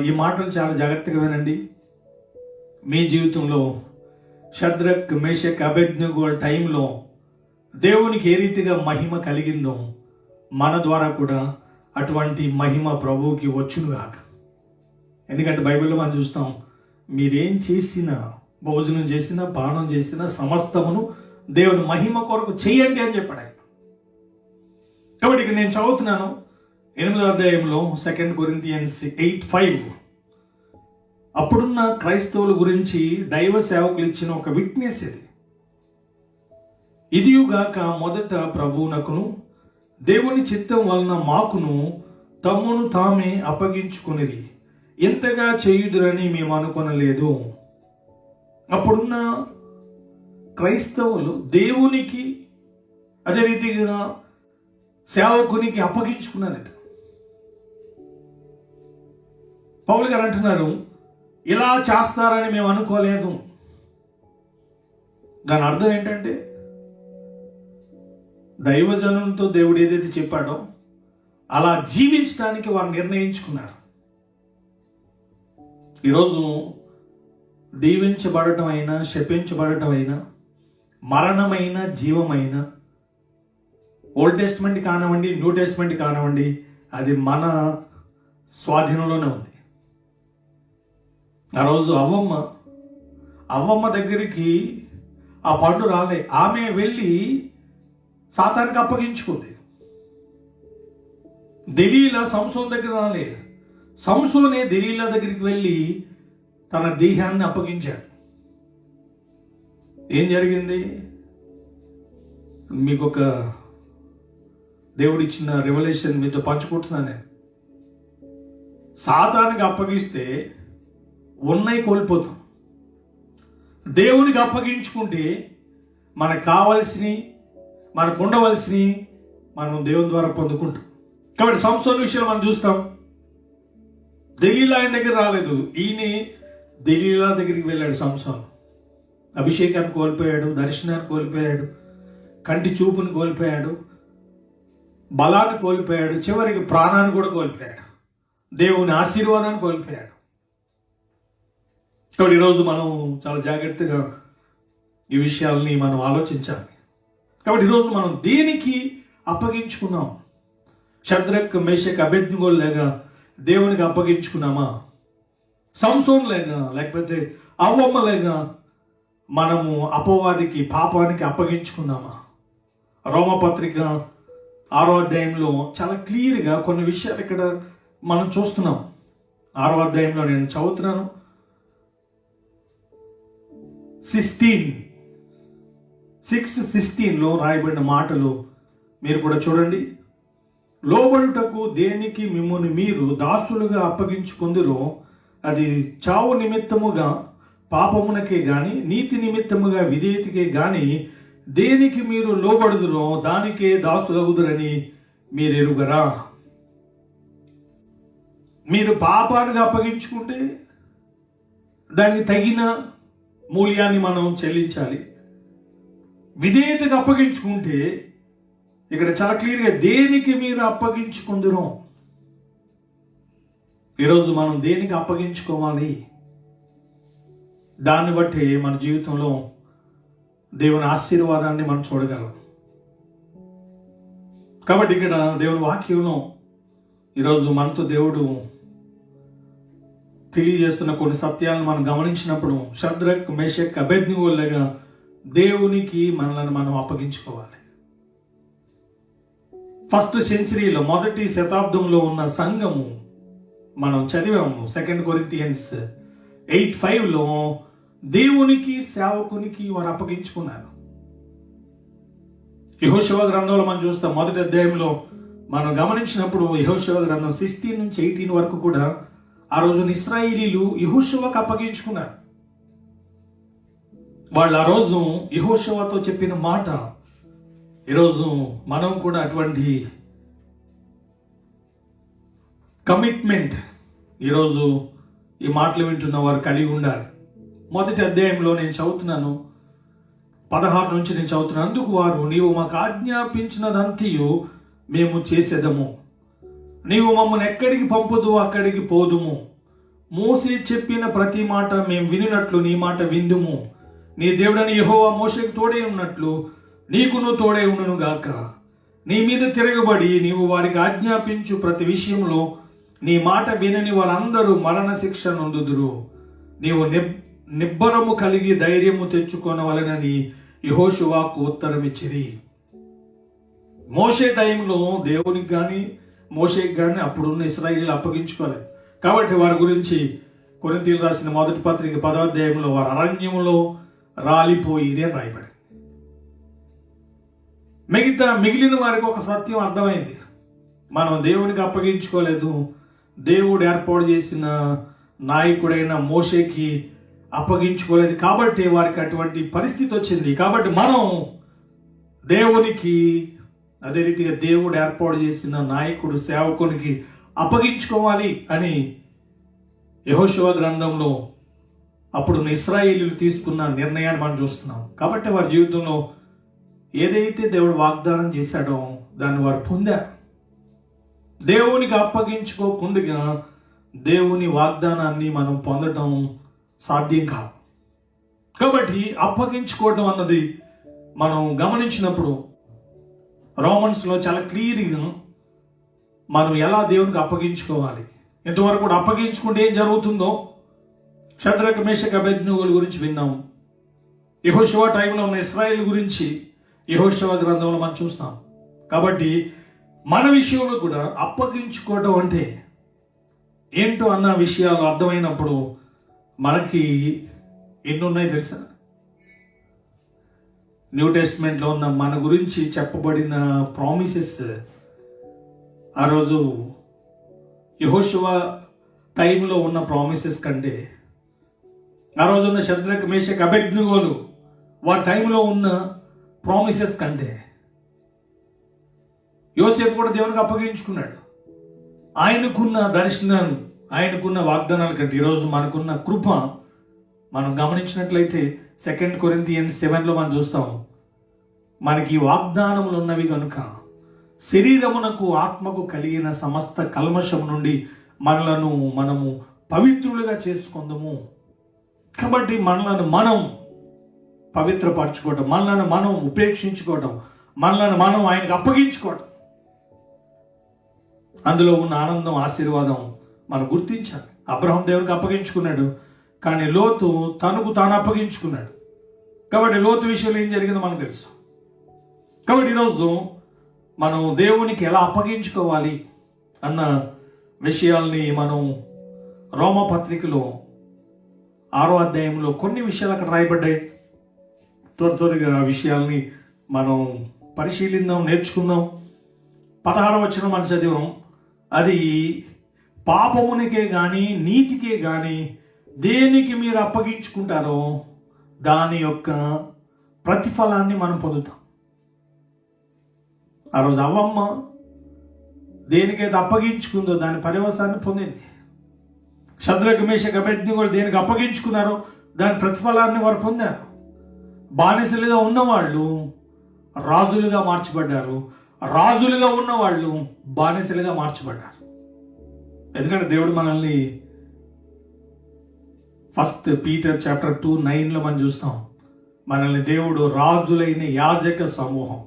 [SPEAKER 1] ఈ మాటలు చాలా జాగ్రత్తగా వినండి. మీ జీవితంలో షద్రక్ మేషక్ అబేద్నెగో టైంలో దేవునికి ఏ రీతిగా మహిమ కలిగిందో మన ద్వారా కూడా అటువంటి మహిమ ప్రభువుకి వచ్చునుగాక. ఎందుకంటే బైబిల్లో మనం చూస్తాం, మీరేం చేసినా, భోజనం చేసినా, పానం చేసినా సమస్తమును దేవుని మహిమ కొరకు చేయండి అని చెప్పాడు ఆయన. కాబట్టి ఇక్కడ నేను చదువుతున్నాను 8వ అధ్యాయంలో 2 కొరింథియన్స్ 8:5. అప్పుడున్న క్రైస్తవుల గురించి దైవ సేవకులు ఇచ్చిన ఒక విట్నెస్ ఇది. ఇదియుగాక మొదట ప్రభువునకును దేవుని చిత్తం వలన మాకును తమ్మును తామే అప్పగించుకునిరి, ఎంతగా చేయుదురని మేము అనుకొనలేదు. అప్పుడున్న క్రైస్తవులు దేవునికి అదే రీతిగా సేవకునికి అప్పగించుకున్నారట. పౌలు గారు అంటున్నారు, ఇలా చేస్తారని మేము అనుకోలేదు. దాని అర్థం ఏంటంటే దైవజనంతో దేవుడు ఏదైతే చెప్పాడో అలా జీవించడానికి వారు నిర్ణయించుకున్నారు. ఈరోజు దీవించబడటం అయినా, శపించబడటం అయినా, మరణమైన జీవమైన, ఓల్డ్ టెస్ట్మెంట్ కానివ్వండి, న్యూ టెస్ట్మెంట్ కానివ్వండి, అది మన స్వాధీనంలోనే ఉంది. ఆ రోజు అవ్వమ్మ దగ్గరికి ఆ పండు రాలే, ఆమె వెళ్ళి సాతానికి అప్పగించుకుంది. దెలీలా సంసోన్ దగ్గర రాలే, సంసోనే దెలీలా దగ్గరికి వెళ్ళి తన దేహాన్ని అప్పగించాడు. ఏం జరిగింది? మీకు ఒక దేవుడిచ్చిన రెవల్యూషన్ మీతో పంచుకుంటున్నాను నేను. సాతానికి అప్పగిస్తే ఉన్నాయి కోల్పోతాం. దేవునికి అప్పగించుకుంటే మనకు కావాల్సినవి, మనకు ఉండవలసినవి మనం దేవుని ద్వారా పొందుకుంటాం. కాబట్టి సంసోన్ విషయంలో మనం చూస్తాం, దెలీలా ఆయన దగ్గర రాలేదు, ఈయన దెలీలా దగ్గరికి వెళ్ళాడు సంసోను. అభిషేకాన్ని కోల్పోయాడు, దర్శనాన్ని కోల్పోయాడు, కంటి చూపుని కోల్పోయాడు, బలాన్ని కోల్పోయాడు, చివరికి ప్రాణాన్ని కూడా కోల్పోయాడు, దేవుని ఆశీర్వాదాన్ని కోల్పోయాడు. కాబట్టి ఈరోజు మనం చాలా జాగ్రత్తగా ఈ విషయాల్ని మనం ఆలోచించాలి. కాబట్టి ఈరోజు మనం దేనికి అప్పగించుకున్నాం? షద్రక్, మేషక్, అబేద్నెగోలు లేగా దేవునికి అప్పగించుకున్నామా? సంసోను లేకపోతే అవ్వమ్మ మనము అపవాదికి, పాపానికి అప్పగించుకున్నామా? రోమపత్రిక 6వ అధ్యాయంలో చాలా క్లియర్గా కొన్ని విషయాలు ఇక్కడ మనం చూస్తున్నాం. 6వ అధ్యాయంలో నేను చదువుతున్నాను. 6:16 రాయబడిన మాటలు మీరు కూడా చూడండి. లోబడుటకు దేనికి మిమ్మును మీరు దాసులుగా అప్పగించుకుందురో అది చావు నిమిత్తముగా పాపమునకే గాని నీతి నిమిత్తముగా విధేయతకే గాని దేనికి మీరు లోబడుదురో దానికే దాసులగుదురని మీరు ఎరుగరా? మీరు పాపానికి అప్పగించుకుంటే దానికి తగిన మూల్యాన్ని మనం చెల్లించాలి. విధేయతకు అప్పగించుకుంటే ఇక్కడ చాలా క్లియర్గా దేనికి మీరు అప్పగించుకుందురో. ఈరోజు మనం దేనికి అప్పగించుకోవాలి? దాన్ని బట్టి మన జీవితంలో దేవుని ఆశీర్వాదాన్ని మనం చూడగలం. కాబట్టి ఇక్కడ దేవుని వాక్యంలో ఈరోజు మనతో దేవుడు తెలియజేస్తున్న కొన్ని సత్యాలను మనం గమనించినప్పుడు షద్రక్, మేషక్, అబేద్నెగోలుగా దేవునికి మనల్ని మనం అప్పగించుకోవాలి. ఫస్ట్ సెంచరీలో, మొదటి శతాబ్దంలో ఉన్న సంఘము మనం చదివాము. 2 కొరింథియన్స్ 8:5 దేవునికి, సేవకునికి వారు అప్పగించుకున్నారు. యెహోషువ గ్రంథంలో మనం చూస్తాం. మొదటి అధ్యాయంలో మనం గమనించినప్పుడు యెహోషువ గ్రంథం 16 నుంచి 18 వరకు కూడా ఆ రోజున ఇశ్రాయేలీలు యెహోషువకు అప్పగించుకున్నారు. వాళ్ళు ఆ రోజు యెహోషువతో చెప్పిన మాట ఈరోజు మనం కూడా అటువంటి కమిట్మెంట్ ఈరోజు ఈ మాటలు వింటున్న వారు కలిగి ఉండాలి. మొదటి అధ్యాయంలో నేను చదువుతున్నాను, 16 నుంచి నేను చదువుతున్నాను. అందుకు వారు, నీవు మాకు ఆజ్ఞాపించినదంతయు మేము చేసేదము, నీవు మమ్మల్ని ఎక్కడికి పంపుదు అక్కడికి పోదుము, మోసే చెప్పిన ప్రతి మాట మేము వినినట్లు నీ మాట విందుము, నీ దేవుడని యెహోవా మోషేకు తోడే ఉన్నట్లు నీకును తోడే ఉండును గాక. నీ మీద తిరగబడి నీవు వారికి ఆజ్ఞాపించు ప్రతి విషయంలో నీ మాట వినని వారందరూ మరణ శిక్ష నొందుదురు. నీవు నిబ్బరము కలిగి ధైర్యము తెచ్చుకొనవలెనని యెహోషువకు ఉత్తరం ఇచ్చిరి. మోషే టైంలో దేవునికి కానీ మోషేకి కానీ అప్పుడున్న ఇశ్రాయేలీయులు అప్పగించుకోలేదు. కాబట్టి వారి గురించి కొరింథీయులకు రాసిన మొదటి పత్రిక 10వ అధ్యాయంలో వారు అరణ్యములో రాలిపోయిరి అని రాయబడింది. మిగిలిన వారికి ఒక సత్యం అర్థమైంది. మనం దేవునికి అప్పగించుకోలేదు, దేవుడు ఏర్పాటు చేసిన నాయకుడైన మోషేకి అప్పగించుకోలేదు, కాబట్టి వారికి అటువంటి పరిస్థితి వచ్చింది. కాబట్టి మనం దేవునికి, అదే రీతిగా దేవుడు ఏర్పాటు చేసిన నాయకుడు, సేవకునికి అప్పగించుకోవాలి అని యెహోషువ గ్రంథంలో అప్పుడు ఇశ్రాయేలీయులు తీసుకున్న నిర్ణయాన్ని మనం చూస్తున్నాం. కాబట్టి వారి జీవితంలో ఏదైతే దేవుడు వాగ్దానం చేశాడో దాన్ని వారు పొందారు. దేవునికి అప్పగించుకోకుండా దేవుని వాగ్దానాన్ని మనం పొందడం సాధ్యం కాదు. కాబట్టి అప్పగించుకోవడం అన్నది మనం గమనించినప్పుడు రోమన్స్లో చాలా క్లియర్గా మనం ఎలా దేవునికి అప్పగించుకోవాలి, ఇంతవరకు కూడా అప్పగించుకుంటే ఏం జరుగుతుందో షద్రక్, మేషక్, అబేద్నెగోల గురించి విన్నాం. యెహోషువ టైంలో ఉన్న ఇశ్రాయేల్ గురించి యెహోషువ గ్రంథంలో మనం చూస్తాం. కాబట్టి మన విషయంలో కూడా అప్పగించుకోవడం అంటే ఏంటో అన్న విషయాలు అర్థమైనప్పుడు మనకి ఎన్ని ఉన్నాయి తెలుసా? న్యూ టెస్ట్మెంట్లో ఉన్న మన గురించి చెప్పబడిన ప్రామిసెస్ ఆ రోజు యెహోషువ టైంలో ఉన్న ప్రామిసెస్ కంటే, ఆ రోజు ఉన్న షద్రక్, మేషక్, అబేద్నెగోలు వారి టైంలో ఉన్న ప్రామిసెస్ కంటే, యోసేపు కూడా దేవునికి అప్పగించుకున్నాడు. ఆయనకున్న దర్శనాలు, ఆయనకున్న వాగ్దానాల కంటే ఈరోజు మనకున్న కృప మనం గమనించినట్లయితే 2 కొరింథియన్స్ 7లో మనం చూస్తాం, మనకి వాగ్దానములు ఉన్నవి కనుక శరీరమునకు ఆత్మకు కలిగిన సమస్త కల్మషం నుండి మనము పవిత్రులుగా చేసుకుందాము. కాబట్టి మనలను మనం పవిత్రపరచుకోవటం, మనలను మనం ఉపేక్షించుకోవటం, మనలను మనం ఆయనకు అప్పగించుకోవటం, అందులో ఉన్న ఆనందం, ఆశీర్వాదం మనం గుర్తించాలి. అబ్రహాం దేవునికి అప్పగించుకున్నాడు, కానీ లోతు తనకు తాను అప్పగించుకున్నాడు. కాబట్టి లోతు విషయంలో ఏం జరిగిందో మనకు తెలుసు. కాబట్టి ఈరోజు మనం దేవునికి ఎలా అప్పగించుకోవాలి అన్న విషయాల్ని మనం రోమపత్రికలో 6వ అధ్యాయంలో కొన్ని విషయాలు అక్కడ రాయబడ్డాయి. త్వరగా ఆ విషయాల్ని మనం పరిశీలిద్దాం, నేర్చుకుందాం. 16వ వచనం మనం చదివాం. అది పాపమునికే కానీ నీతికే కానీ దేనికి మీరు అప్పగించుకుంటారో దాని యొక్క ప్రతిఫలాన్ని మనం పొందుతాం. ఆ రోజు అవ్వమ్మ దేనికైతే అప్పగించుకుందో దాని పర్యవసాన్ని పొందింది. శద్రకు, మేషకు, అబేద్నెగోలు దేనికి అప్పగించుకున్నారో దాని ప్రతిఫలాన్ని వారు పొందారు. బానిసలుగా ఉన్నవాళ్ళు రాజులుగా మార్చబడ్డారు, రాజులుగా ఉన్నవాళ్ళు బానిసలుగా మార్చబడ్డారు. ఎందుకంటే దేవుడు మనల్ని 1 పీటర్ చాప్టర్ 2:9లో మనం చూస్తాం, మనల్ని దేవుడు రాజులైన యాజక సమూహం.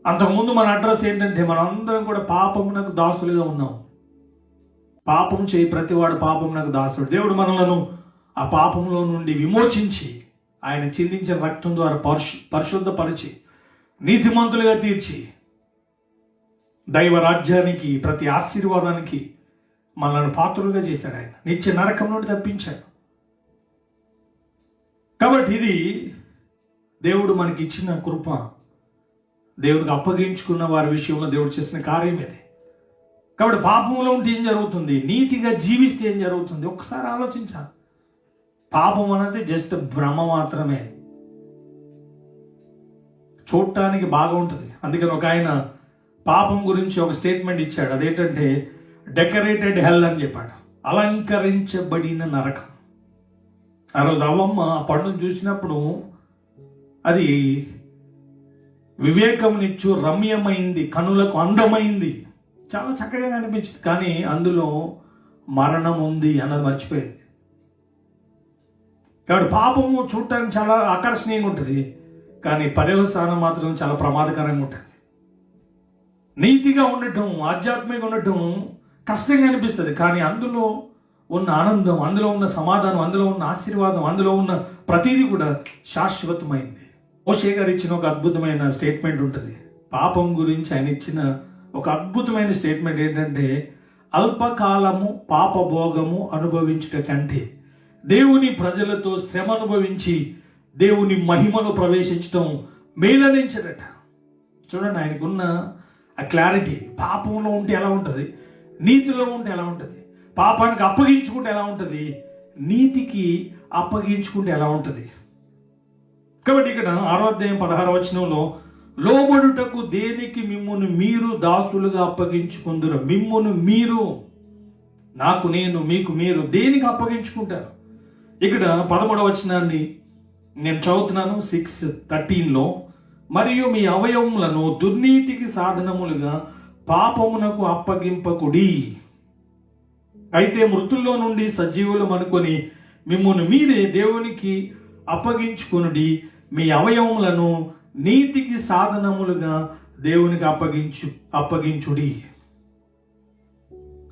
[SPEAKER 1] అంతకుముందు మన అడ్రస్ ఏంటంటే మనందరం కూడా పాపమునకు దాసులుగా ఉన్నాం. పాపం చేయి ప్రతివాడు పాపమునకు దాసుడు. దేవుడు మనలను ఆ పాపంలో నుండి విమోచించి ఆయన చిందించిన రక్తం ద్వారా పరిశుద్ధపరిచి నీతిమంతులుగా తీర్చి దైవ రాజ్యానికి, ప్రతి ఆశీర్వాదానికి మనల్ని పాత్రులుగా చేశాడు. ఆయన నిత్య నరకం నుండి తప్పించాడు. కాబట్టి ఇది దేవుడు మనకి ఇచ్చిన కృప. దేవుడికి అప్పగించుకున్న వారి విషయంలో దేవుడు చేసిన కార్యం ఇది. కాబట్టి పాపంలో ఉంటే ఏం జరుగుతుంది, నీతిగా జీవిస్తే ఏం జరుగుతుంది, ఒక్కసారి ఆలోచించాలి. పాపం అనేది జస్ట్ భ్రమ మాత్రమే, చూడటానికి బాగా ఉంటుంది. అందుకని ఒక ఆయన పాపం గురించి ఒక స్టేట్మెంట్ ఇచ్చాడు. అదేంటంటే డెకరేటెడ్ హెల్ అని చెప్పాడు, అలంకరించబడిన నరకం. ఆ రోజు అవ్వమ్మ ఆ పండును చూసినప్పుడు అది వివేకమునిచ్చు రమ్యమైంది, కనులకు అందమైంది, చాలా చక్కగా అనిపించింది. కానీ అందులో మరణం ఉంది అన్నది మర్చిపోయింది. కాబట్టి పాపము చూడటానికి చాలా ఆకర్షణీయంగా ఉంటుంది, కానీ పర్యవసానం మాత్రం చాలా ప్రమాదకరంగా ఉంటుంది. నీతిగా ఉండటం, ఆధ్యాత్మికంగా ఉండటం కష్టంగా అనిపిస్తుంది, కానీ అందులో ఉన్న ఆనందం, అందులో ఉన్న సమాధానం, అందులో ఉన్న ఆశీర్వాదం, అందులో ఉన్న ప్రతిదీ కూడా శాశ్వతమైంది. మోషే గారు ఇచ్చిన ఒక అద్భుతమైన స్టేట్మెంట్ ఉంటుంది. పాపం గురించి ఆయన ఇచ్చిన ఒక అద్భుతమైన స్టేట్మెంట్ ఏంటంటే, అల్పకాలము పాపభోగము అనుభవించుట కంటే దేవుని ప్రజలతో శ్రమ అనుభవించి దేవుని మహిమను ప్రవేశించడం మేలనించదట. చూడండి, ఆయనకున్న ఆ క్లారిటీ. పాపంలో ఉంటే ఎలా ఉంటుంది, నీతిలో ఉంటే ఎలా ఉంటుంది, పాపానికి అప్పగించుకుంటే ఎలా ఉంటుంది, నీతికి అప్పగించుకుంటే ఎలా ఉంటుంది. కాబట్టి ఇక్కడ 6వ అధ్యాయం 16వ వచనంలో, లోబడుటకు దేనికి మిమ్మును మీరు దాసులుగా అప్పగించుకుందురు. మిమ్మును మీరు, నాకు నేను, మీకు మీరు దేనికి అప్పగించుకుంటారు. ఇక్కడ 11వ వచనాన్ని నేను చదువుతున్నాను. 6:13లో, మరియు మీ అవయవములను దుర్నీతికి సాధనములుగా పాపమునకు అప్పగింపకుడి, అయితే మృతుల్లో నుండి సజీవులం అనుకొని మిమ్మును మీరే దేవునికి అప్పగించుకొనుడి. మీ అవయవములను నీతికి సాధనములుగా దేవునికి అప్పగించుడి.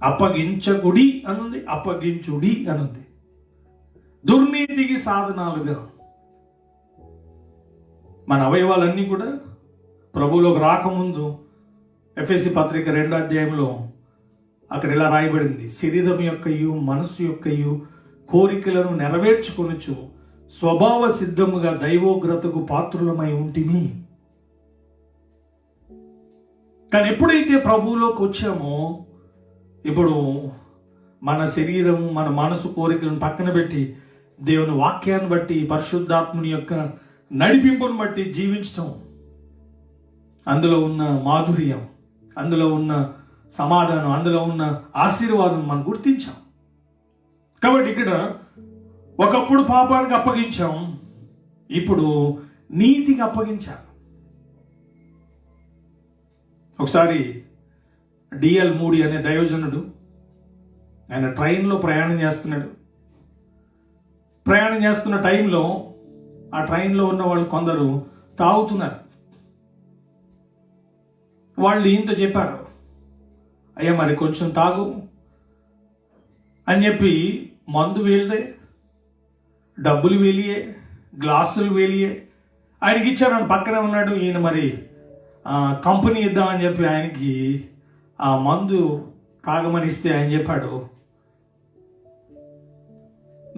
[SPEAKER 1] అప్పగించకుడి అనుంది, అప్పగించుడి అనుంది. దుర్నీతికి సాధనాలుగా మన అవయవాలన్నీ కూడా ప్రభువులోకి రాకముందు ఎఫెసీ పత్రిక 2వ అధ్యాయంలో అక్కడ ఇలా రాయబడింది, శరీరం యొక్కయు మనసు యొక్కయు కోరికలను నెరవేర్చుకొనుచు స్వభావ సిద్ధముగా దైవోగ్రతకు పాత్రులమై ఉంటిమి. కానీ ఎప్పుడైతే ప్రభువులోకి వచ్చామో, ఇప్పుడు మన శరీరం, మన మనసు కోరికలను పక్కన పెట్టి దేవుని వాక్యాన్ని బట్టి, పరిశుద్ధాత్ముని యొక్క నడిపింపును బట్టి జీవించటం, అందులో ఉన్న మాధుర్యం, అందులో ఉన్న సమాధానం, అందులో ఉన్న ఆశీర్వాదం మనం గుర్తించాం. కాబట్టి ఇక్కడ ఒకప్పుడు పాపానికి అప్పగించాం, ఇప్పుడు నీతికి అప్పగించాం. ఒకసారి డిఎల్ మూడి అనే దైవజనుడు, ఆయన ట్రైన్లో ప్రయాణం చేస్తున్న టైంలో ఆ ట్రైన్లో ఉన్న వాళ్ళు కొందరు తాగుతున్నారు. వాళ్ళు ఈయనతో చెప్పారు, అయ్యా మరి కొంచెం తాగు అని చెప్పి మందు వేలిదే, డబ్బులు వేలియే, గ్లాసులు వేలియే ఆయనకి ఇచ్చారు. పక్కనే ఉన్నాడు ఈయన, మరి కంపెనీ ఇద్దామని చెప్పి ఆయనకి ఆ మందు తాగమని ఇస్తే ఆయన చెప్పాడు,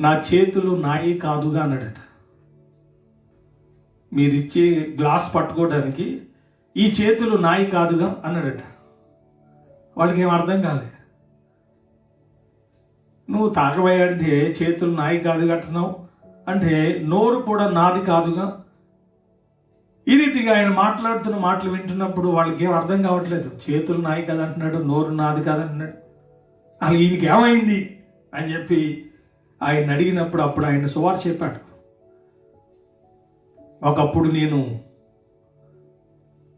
[SPEAKER 1] నా చేతులు నాయి కాదుగా అన్నాడట. మీరిచ్చే గ్లాస్ పట్టుకోవడానికి ఈ చేతులు నాయి కాదుగా అన్నాడట. వాళ్ళకి ఏం అర్థం కాలే. నువ్వు తాగబోయంటే చేతులు నాయి కాదుగా అంటున్నావు అంటే నోరు కూడా నాది కాదుగా. ఈ రీతిగా ఆయన మాట్లాడుతున్న మాటలు వింటున్నప్పుడు వాళ్ళకి ఏం అర్థం కావట్లేదు. చేతులు నాయి కాదంటున్నాడు, నోరు నాది కాదంటున్నాడు, అసలు ఈయనకి ఏమైంది అని చెప్పి ఆయన అడిగినప్పుడు అప్పుడు ఆయన సువార్త చెప్పాడు. ఒకప్పుడు నేను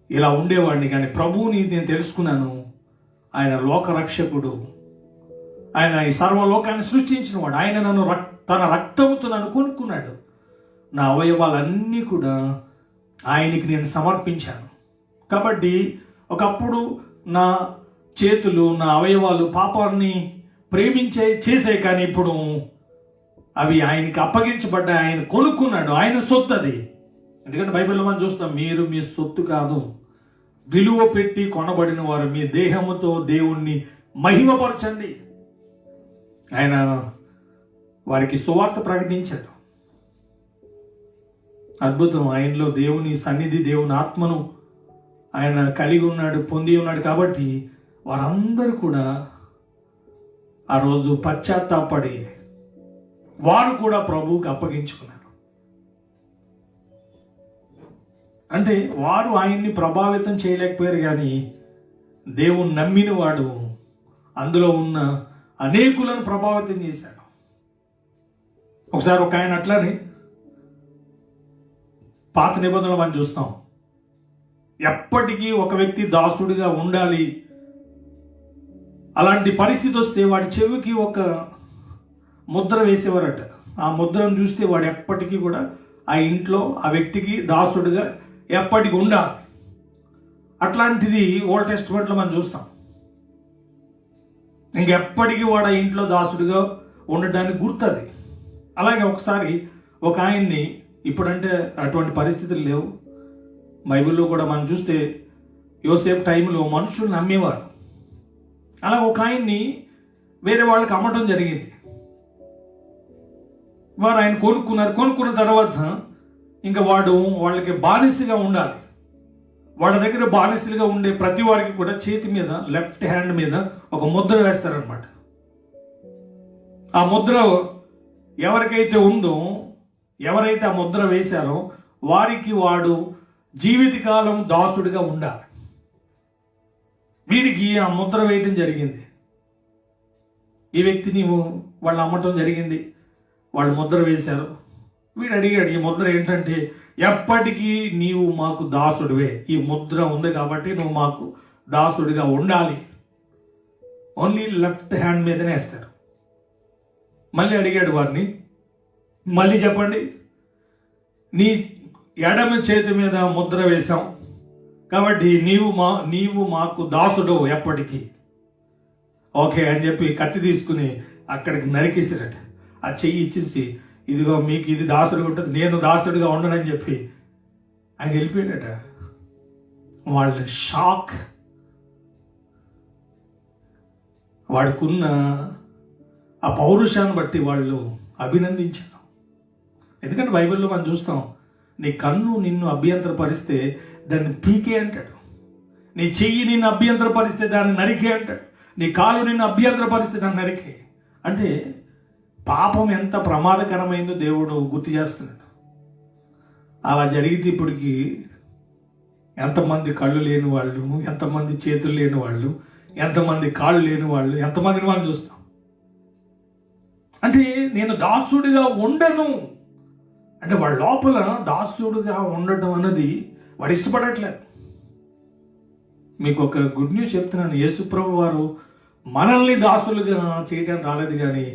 [SPEAKER 1] ఇలా ఉండేవాడిని, కానీ ప్రభువుని నేను తెలుసుకున్నాను. ఆయన లోకరక్షకుడు, ఆయన ఈ సర్వలోకాన్ని సృష్టించినవాడు. ఆయన నన్ను తన రక్తంతో నన్ను కొనుక్కున్నాడు. నా అవయవాలన్నీ కూడా ఆయనకి నేను సమర్పించాను. కాబట్టి ఒకప్పుడు నా చేతులు, నా అవయవాలు పాపాన్ని చేసే, కానీ ఇప్పుడు అవి ఆయనకి అప్పగించబడ్డాయి. ఆయన కొనుక్కున్నాడు, ఆయన సొత్తు అది. ఎందుకంటే బైబిల్లో మనం చూస్తాం, మీరు మీ సొత్తు కాదు, విలువ పెట్టి కొనబడిన వారు, మీ దేహముతో దేవుణ్ణి మహిమపరచండి. ఆయన వారికి సువార్త ప్రకటించాడు. అద్భుతం. ఆయనలో దేవుని సన్నిధి, దేవుని ఆత్మను ఆయన కలిగి ఉన్నాడు, పొంది ఉన్నాడు. కాబట్టి వారందరూ కూడా ఆ రోజు పశ్చాత్తాపడి వారు కూడా ప్రభువుకి అప్పగించుకున్నారు. అంటే వారు ఆయన్ని ప్రభావితం చేయలేకపోయారు, కానీ దేవుని నమ్మిన వాడు అందులో ఉన్న అనేకులను ప్రభావితం చేశాడు. ఒకసారి ఒక ఆయన అట్లానే పాత నిబంధనలు మనం చూస్తాం, ఎప్పటికీ ఒక వ్యక్తి దాసుడిగా ఉండాలి. అలాంటి పరిస్థితి వస్తే వాడి చెవికి ఒక ముద్ర వేసేవారట. ఆ ముద్రను చూస్తే వాడు ఎప్పటికీ కూడా ఆ ఇంట్లో ఆ వ్యక్తికి దాసుడిగా ఎప్పటికి ఉండాలి. అట్లాంటిది ఓల్డ్ టెస్టిమెంట్లో మనం చూస్తాం. ఇంకెప్పటికీ వాడు ఆ ఇంట్లో దాసుడిగా ఉండటానికి గుర్తుంది. అలాగే ఒకసారి ఒక ఆయన్ని, ఇప్పుడంటే అటువంటి పరిస్థితులు లేవు, బైబిల్లో కూడా మనం చూస్తే యోసేపు టైంలో మనుషులు నమ్మేవారు. అలా ఒక ఆయన్ని వేరే వాళ్ళకి అమ్మటం జరిగింది. వారు ఆయన కొనుక్కున్న తర్వాత ఇంకా వాళ్ళకి బానిసగా ఉండాలి. వాళ్ళ దగ్గర బానిసలుగా ఉండే ప్రతి వారికి కూడా చేతి మీద, లెఫ్ట్ హ్యాండ్ మీద ఒక ముద్ర వేస్తారనమాట. ఆ ముద్ర ఎవరికైతే ఉందో, ఎవరైతే ఆ ముద్ర వేశారో వారికి వాడు జీవితకాలం దాసుడిగా ఉండాలి. వీరికి ఆ ముద్ర వేయటం జరిగింది. ఈ వ్యక్తిని వాళ్ళు అమ్మటం జరిగింది, వాళ్ళు ముద్ర వేశారు. వీడు అడిగాడు, ఈ ముద్ర ఏంటంటే, ఎప్పటికీ నీవు మాకు దాసుడివే, ఈ ముద్ర ఉంది కాబట్టి నువ్వు మాకు దాసుడిగా ఉండాలి. ఓన్లీ లెఫ్ట్ హ్యాండ్ మీదనే వేస్తారు. మళ్ళీ అడిగాడు వారిని, మళ్ళీ చెప్పండి, నీ ఎడమ చేతి మీద ముద్ర వేశాం కాబట్టి నీవు మాకు దాసుడు ఎప్పటికీ. ఓకే అని చెప్పి కత్తి తీసుకుని అక్కడికి నరికేసారట. ఆ చెయ్యి ఇచ్చేసి, ఇదిగో మీకు ఇది దాసుడిగా ఉంటుంది, నేను దాసుడిగా ఉండనని చెప్పి ఆయన వెళ్ళిపోయాడట. వాళ్ళ షాక్. వాడుకున్న ఆ పౌరుషాన్ని బట్టి వాళ్ళు అభినందించారు. ఎందుకంటే బైబిల్లో మనం చూస్తాం, నీ కన్ను నిన్ను అభ్యంతరపరిస్తే దాన్ని పీకే అంటాడు, నీ చెయ్యి నిన్ను అభ్యంతరపరిస్తే దాన్ని నరికే అంటాడు, నీ కాలు నిన్ను అభ్యంతరపరిస్తే దాన్ని నరికే. అంటే పాపం ఎంత ప్రమాదకరమైందో దేవుడు గుర్తు చేస్తున్నాడు. అలా జరిగితే ఇప్పటికి ఎంతమంది కళ్ళు లేని వాళ్ళు, ఎంతమంది చేతులు లేని వాళ్ళు, ఎంతమంది కాళ్ళు లేని వాళ్ళు, ఎంతమందిని మనం చూస్తాం. అంటే నేను దాసుడిగా ఉండను అంటే వాడి లోపల దాసుడుగా ఉండటం అన్నది వాడు ఇష్టపడట్లేదు. మీకు ఒక గుడ్ న్యూస్ చెప్తున్నాను. యేసుప్రభు వారు మనల్ని దాసులుగా చేయడానికి రాలేదు, కానీ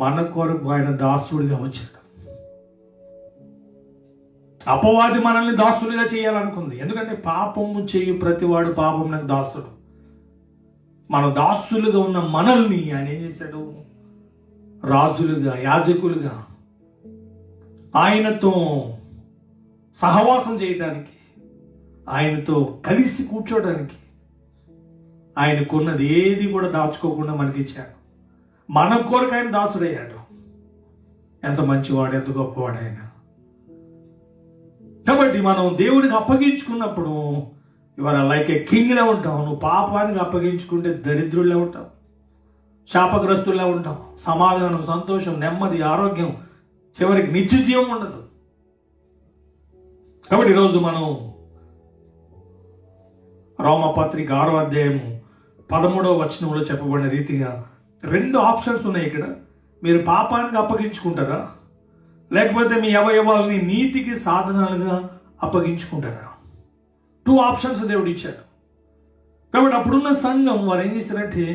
[SPEAKER 1] మన కొరకు ఆయన దాసుడిగా వచ్చాడు. అపవాది మనల్ని దాసులుగా చేయాలనుకుంది. ఎందుకంటే పాపము చేయు ప్రతివాడు పాపమునకు దాసుడు. మన దాసులుగా ఉన్న మనల్ని ఆయన ఏం చేశాడు? రాజులుగా, యాజకులుగా, ఆయనతో సహవాసం చేయడానికి, ఆయనతో కలిసి కూర్చోడానికి, ఆయనకున్నది ఏది కూడా దాచుకోకుండా మనకిచ్చాడు. మన కొరకు ఆయన దాసుడయ్యాడు. ఎంత మంచివాడు, ఎంత గొప్పవాడు ఆయన. కాబట్టి మనం దేవుడికి అప్పగించుకున్నప్పుడు ఇవాళ లైక్ ఏ కింగ్లా ఉంటాం. నువ్వు పాపానికి అప్పగించుకుంటే దరిద్రుల్లో ఉంటావు, శాపగ్రస్తుల్లో ఉంటాం. సమాధానం, సంతోషం, నెమ్మది, ఆరోగ్యం, చివరికి నిత్య జీవం ఉండదు. కాబట్టి ఈరోజు మనం రోమపత్రిక 6వ అధ్యాయము 13వ వచనంలో చెప్పబడిన రీతిగా 2 ఆప్షన్స్ ఉన్నాయి ఇక్కడ. మీరు పాపానికి అప్పగించుకుంటారా, లేకపోతే మీ అవయవాలని నీతికి సాధనాలుగా అప్పగించుకుంటారా? 2 ఆప్షన్స్ దేవుడు ఇచ్చాడు. కాబట్టి అప్పుడున్న సంఘం వారు ఏం చేశారంటే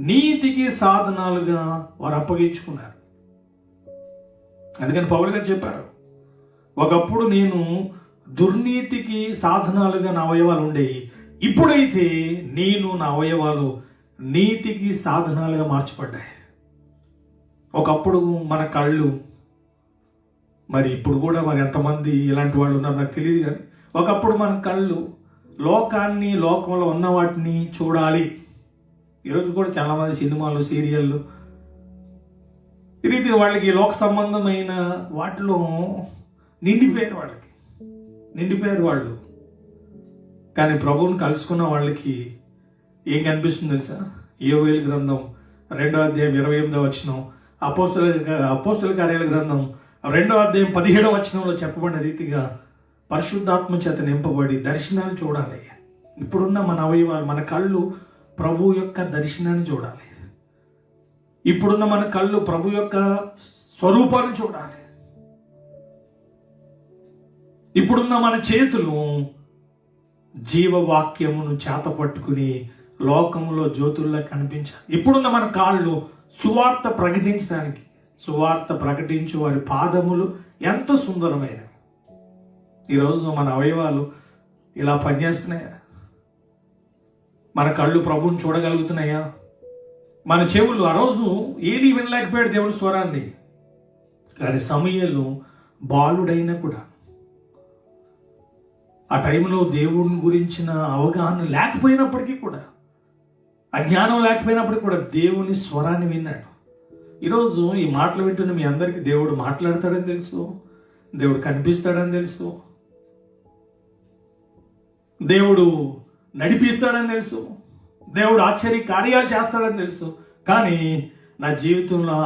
[SPEAKER 1] నీతికి సాధనాలుగా వారు అప్పగించుకున్నారు. అందుకని పౌలు గారు చెప్పారు, ఒకప్పుడు నేను దుర్నీతికి సాధనాలుగా నా అవయవాలు ఉండేవి, ఇప్పుడైతే నేను నా అవయవాలు నీతికి సాధనాలుగా మార్చబడ్డాయి. ఒకప్పుడు మన కళ్ళు, మరి ఇప్పుడు కూడా మరి ఎంతమంది ఇలాంటి వాళ్ళు ఉన్నారు నాకు తెలియదు, కానీ ఒకప్పుడు మన కళ్ళు లోకాన్ని, లోకంలో ఉన్న వాటిని చూడాలి. ఈరోజు కూడా చాలామంది సినిమాలు, సీరియళ్ళు, ఈ రీతి వాళ్ళకి లోక సంబంధమైన వాటిలో నిండిపోయారు వాళ్ళు. కానీ ప్రభువుని కలుసుకున్న వాళ్ళకి ఏం కనిపిస్తుంది తెలుసా? యోవేలు గ్రంథం 2వ అధ్యాయం 28వ వచనం, అపోస్తలుల కార్యాల గ్రంథం 2వ అధ్యాయం 17వ వచనంలో చెప్పబడిన రీతిగా పరిశుద్ధాత్మ చేత నింపబడి దర్శనాలు చూడాలి. ఇప్పుడున్న మన అవయవాలు, మన కళ్ళు ప్రభు యొక్క దర్శనాన్ని చూడాలి. ఇప్పుడున్న మన కళ్ళు ప్రభు యొక్క స్వరూపాన్ని చూడాలి. ఇప్పుడున్న మన చేతులు జీవవాక్యమును చేత పట్టుకుని లోకములో జ్యోతుల్లో కనిపించాలి. ఇప్పుడున్న మన కాళ్ళు సువార్త ప్రకటించడానికి, సువార్త ప్రకటించు వారి పాదములు ఎంతో సుందరమైనవి. ఈరోజు మన అవయవాలు ఇలా పనిచేస్తున్నాయా? మన కళ్ళు ప్రభువుని చూడగలుగుతున్నాయా? మన చెవులు, ఆ రోజు ఏది వినలేకపోయాడు దేవుడి స్వరాన్ని, కానీ సమూయేలు బాలుడైనా కూడా ఆ టైంలో దేవుని గురించిన అవగాహన లేకపోయినప్పటికీ కూడా, అజ్ఞానం లేకపోయినప్పటికీ కూడా దేవుని స్వరాన్ని విన్నాడు. ఈరోజు ఈ మాటలు వింటున్న మీ అందరికీ దేవుడు మాట్లాడతాడని తెలుసు, దేవుడు కనిపిస్తాడని తెలుసు, దేవుడు నడిపిస్తాడని తెలుసు, దేవుడు ఆశ్చర్య కార్యాలు చేస్తాడని తెలుసు. కానీ నా జీవితంలో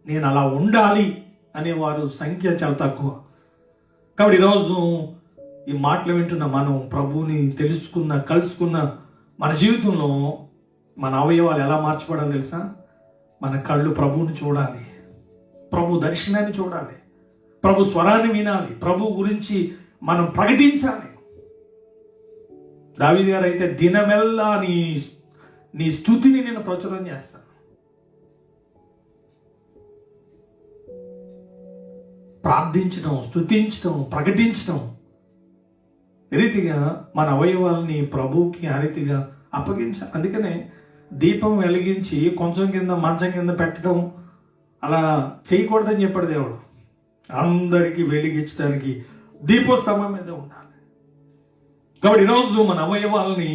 [SPEAKER 1] నేను అలా ఉండాలి అనేవారు సంఖ్య చాలా తక్కువ. కాబట్టి ఈరోజు ఈ మాటలు వింటున్న మనం ప్రభువుని తెలుసుకున్న, కలుసుకున్న మన జీవితంలో మన అవయవాలు ఎలా మార్చబడాలి తెలుసా? మన కళ్ళు ప్రభువుని చూడాలి, ప్రభు దర్శనాన్ని చూడాలి, ప్రభు స్వరాన్ని వినాలి, ప్రభు గురించి మనం ప్రకటించాలి. దావీదు గారు అయితే దినమెల్లా నీ స్తుతిని నేను ప్రచురం చేస్తాను. ప్రార్థించడం, స్తుతించడం, ప్రకటించడం, ఈ రీతిగా మన అవయవాల్ని ప్రభువుకి ఆ రీతిగా అప్పగించాలి. అందుకనే దీపం వెలిగించి కొంచెం కింద, మంచం కింద పెట్టడం అలా చేయకూడదని చెప్పాడు దేవుడు. అందరికీ వెలిగించడానికి దీపోస్తంభం మీద ఉండాలి. కాబట్టి ఈరోజు మన అవయవాల్ని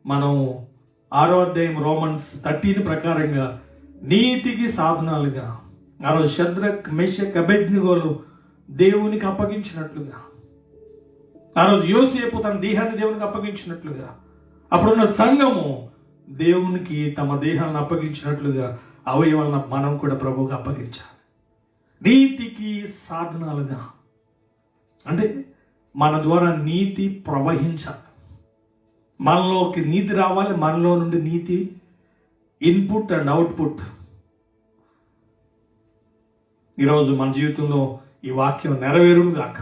[SPEAKER 1] మనం 6వ అధ్యాయం రోమన్స్ 13 ప్రకారంగా నీతికి సాధనాలుగా, ఆ రోజు షద్రక్, మెషక్, అబేద్నెగోలు దేవునికి అప్పగించినట్లుగా, ఆ రోజు యోసేపు తన దేహాన్ని దేవునికి అప్పగించినట్లుగా, అప్పుడున్న సంఘము దేవునికి తమ దేహాన్ని అప్పగించినట్లుగా అవయవాలను మనం కూడా ప్రభువుకి అప్పగించాలి. నీతికి సాధనాలుగా అంటే మన ద్వారా నీతి ప్రవహించాలి, మనలోకి నీతి రావాలి, మనలో నుండి నీతి ఇన్పుట్ అండ్ అవుట్పుట్. ఈరోజు మన జీవితంలో ఈ వాక్యం నెరవేరును గాక.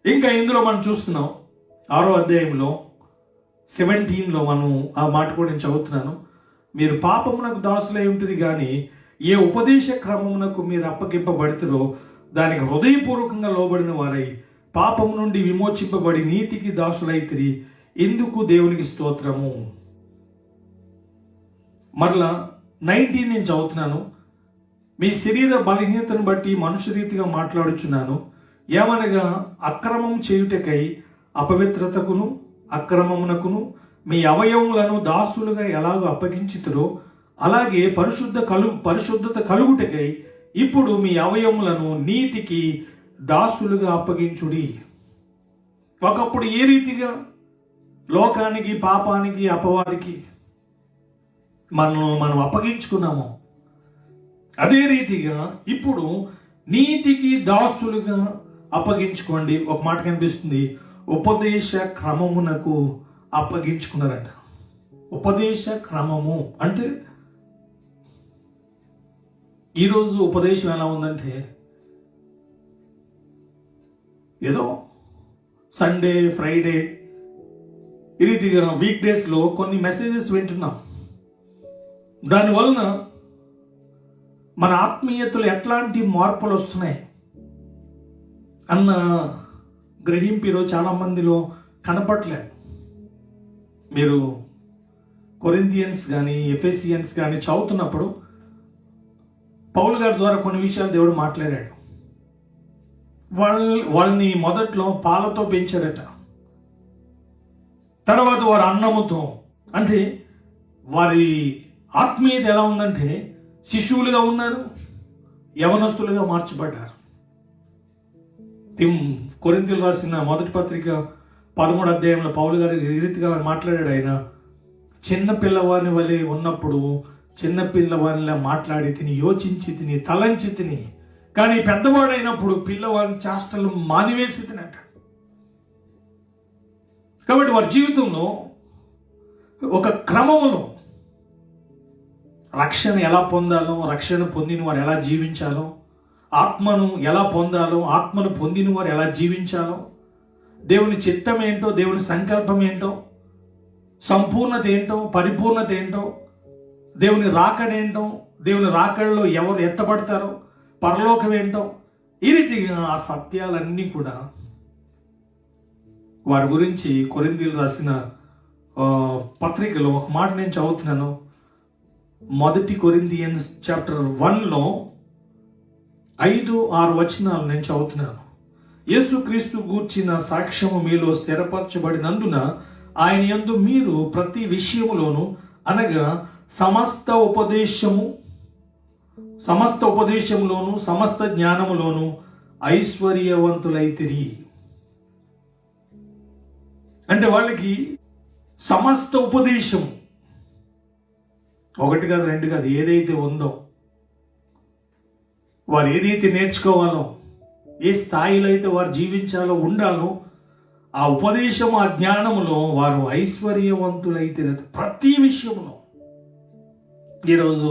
[SPEAKER 1] ఇంకా ఇందులో మనం చూస్తున్నాం 6వ అధ్యాయంలో 17లో మనం ఆ మాట కూడా నేను చదువుతున్నాను. మీరు పాపమునకు దాసులై ఉంటుంది కానీ ఏ ఉపదేశ క్రమమునకు మీరు అప్పగింపబడితేరో దానికి హృదయపూర్వకంగా లోబడిన వారై పాపము నుండి విమోచింపబడి నీతికి దాసులైతిరి. ఎందుకు దేవునికి స్తోత్రము. మరలా 19 నేను చదువుతున్నాను. మీ శరీర బలహీనతను బట్టి మనుష్య రీతిగా మాట్లాడుచున్నాను. ఏమనగా అక్రమం చేయుటకై అపవిత్రతకును అక్రమమునకును మీ అవయవములను దాసులుగా ఎలాగో అప్పగించుతారో అలాగే పరిశుద్ధత కలుగుటకై ఇప్పుడు మీ అవయవములను నీతికి దాసులుగా అప్పగించుడి. ఒకప్పుడు ఏ రీతిగా లోకానికి, పాపానికి, అపవాదికి మనం అప్పగించుకున్నామో అదే రీతిగా ఇప్పుడు నీతికి దాసులుగా అప్పగించుకోండి. ఒక మాట కనిపిస్తుంది, ఉపదేశ క్రమమునకు అప్పగించుకున్నారట. ఉపదేశ క్రమము అంటే ఈరోజు ఉపదేశం ఎలా ఉందంటే ఏదో సండే, ఫ్రైడే ఈ రీతిగా వీక్ డేస్లో కొన్ని మెసేజెస్ వింటున్నాం. దానివలన మన ఆత్మీయతలు ఎట్లాంటి మార్పులు వస్తున్నాయి అన్న గ్రహింపు చాలా మందిలో కనపట్లేదు. మీరు కొరింథియన్స్ కానీ ఎఫెసియన్స్ కానీ చదువుతున్నప్పుడు పౌలు గారి ద్వారా కొన్ని విషయాలు దేవుడు మాట్లాడాడు. వాళ్ళని మొదట్లో పాలతో పెంచారట, తర్వాత వారి అన్నముతో. అంటే వారి ఆత్మీయత ఎలా ఉందంటే శిశువులుగా ఉన్నారు, యవనస్తులుగా మార్చబడ్డారు. కొరింథీయులకు రాసిన మొదటి పత్రిక 13వ అధ్యాయంలో పౌలు గారు ఈ రీతిగా మాట్లాడాడు. ఆయన చిన్న పిల్లవాని వలె ఉన్నప్పుడు చిన్న పిల్లవానిలా మాట్లాడి తిని, యోచించి తిని, తలంచి తిని, కానీ పెద్దవాడైనప్పుడు పిల్లవాడిని చేష్టలు మానివేసి తినట. కాబట్టి వారి జీవితంలో ఒక క్రమములో రక్షణ ఎలా పొందాలో, రక్షణ పొందిన వారు ఎలా జీవించాలో, ఆత్మను ఎలా పొందాలో, ఆత్మను పొందిన వారు ఎలా జీవించాలో, దేవుని చిత్తం ఏంటో, దేవుని సంకల్పం ఏంటో, సంపూర్ణత ఏంటో, పరిపూర్ణత ఏంటో, దేవుని రాకడేంటో, దేవుని రాకడలో ఎవరు ఎత్తబడతారో, పరలోకం ఏంటో, ఈ రీతిగా ఆ సత్యాలన్నీ కూడా వారి గురించి కొరింథీయులకు రాసిన పత్రికలో ఒక మాట నేను చదువుతున్నాను. మొదటి కొరింథియన్స్ చాప్టర్ 1లో 5-6 వచనాలు నేను చదువుతున్నాను. యేసుక్రీస్తు గూర్చిన సాక్ష్యము మీలో స్థిరపరచబడినందున ఆయన యందు మీరు ప్రతి విషయములోను అనగా సమస్త ఉపదేశములోను సమస్త జ్ఞానములోను ఐశ్వర్యవంతులైతిరి. అంటే వాళ్ళకి సమస్త ఉపదేశము, ఒకటి కాదు, రెండు కాదు, ఏదైతే ఉందో, వారు ఏదైతే నేర్చుకోవాలో, ఏ స్థాయిలో అయితే వారు జీవించాలో, ఉండాలో, ఆ ఉపదేశము, ఆ జ్ఞానములో వారు ఐశ్వర్యవంతులైతే ప్రతి విషయంలో. ఈరోజు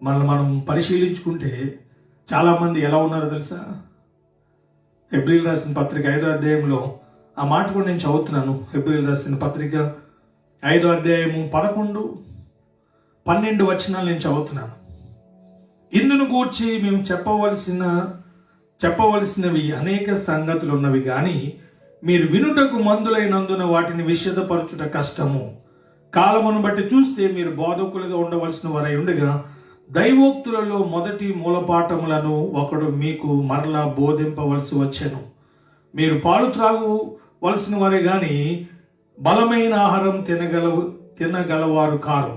[SPEAKER 1] మనం పరిశీలించుకుంటే చాలామంది ఎలా ఉన్నారో తెలుసా? హెబ్రీయులకు రాసిన పత్రిక 5వ అధ్యాయంలో ఆ మాట కూడా నేను చదువుతున్నాను. హెబ్రీయులకు రాసిన పత్రిక 5వ అధ్యాయము 11-12 వచనాలు నేను చదువుతున్నాను. ఇందును గూర్చి మేము చెప్పవలసినవి అనేక సంగతులు ఉన్నవి కానీ మీరు వినుటకు మందులైనందున వాటిని విషదపరచుట కష్టము. కాలమును బట్టి చూస్తే మీరు బోధకులుగా ఉండవలసిన వారై ఉండగా దైవోక్తులలో మొదటి మూలపాఠములను ఒకడు మీకు మరలా బోధింపవలసి వచ్చెను. మీరు పాలు త్రాగవలసిన వారే గాని బలమైన ఆహారం తినగలవారు కారు.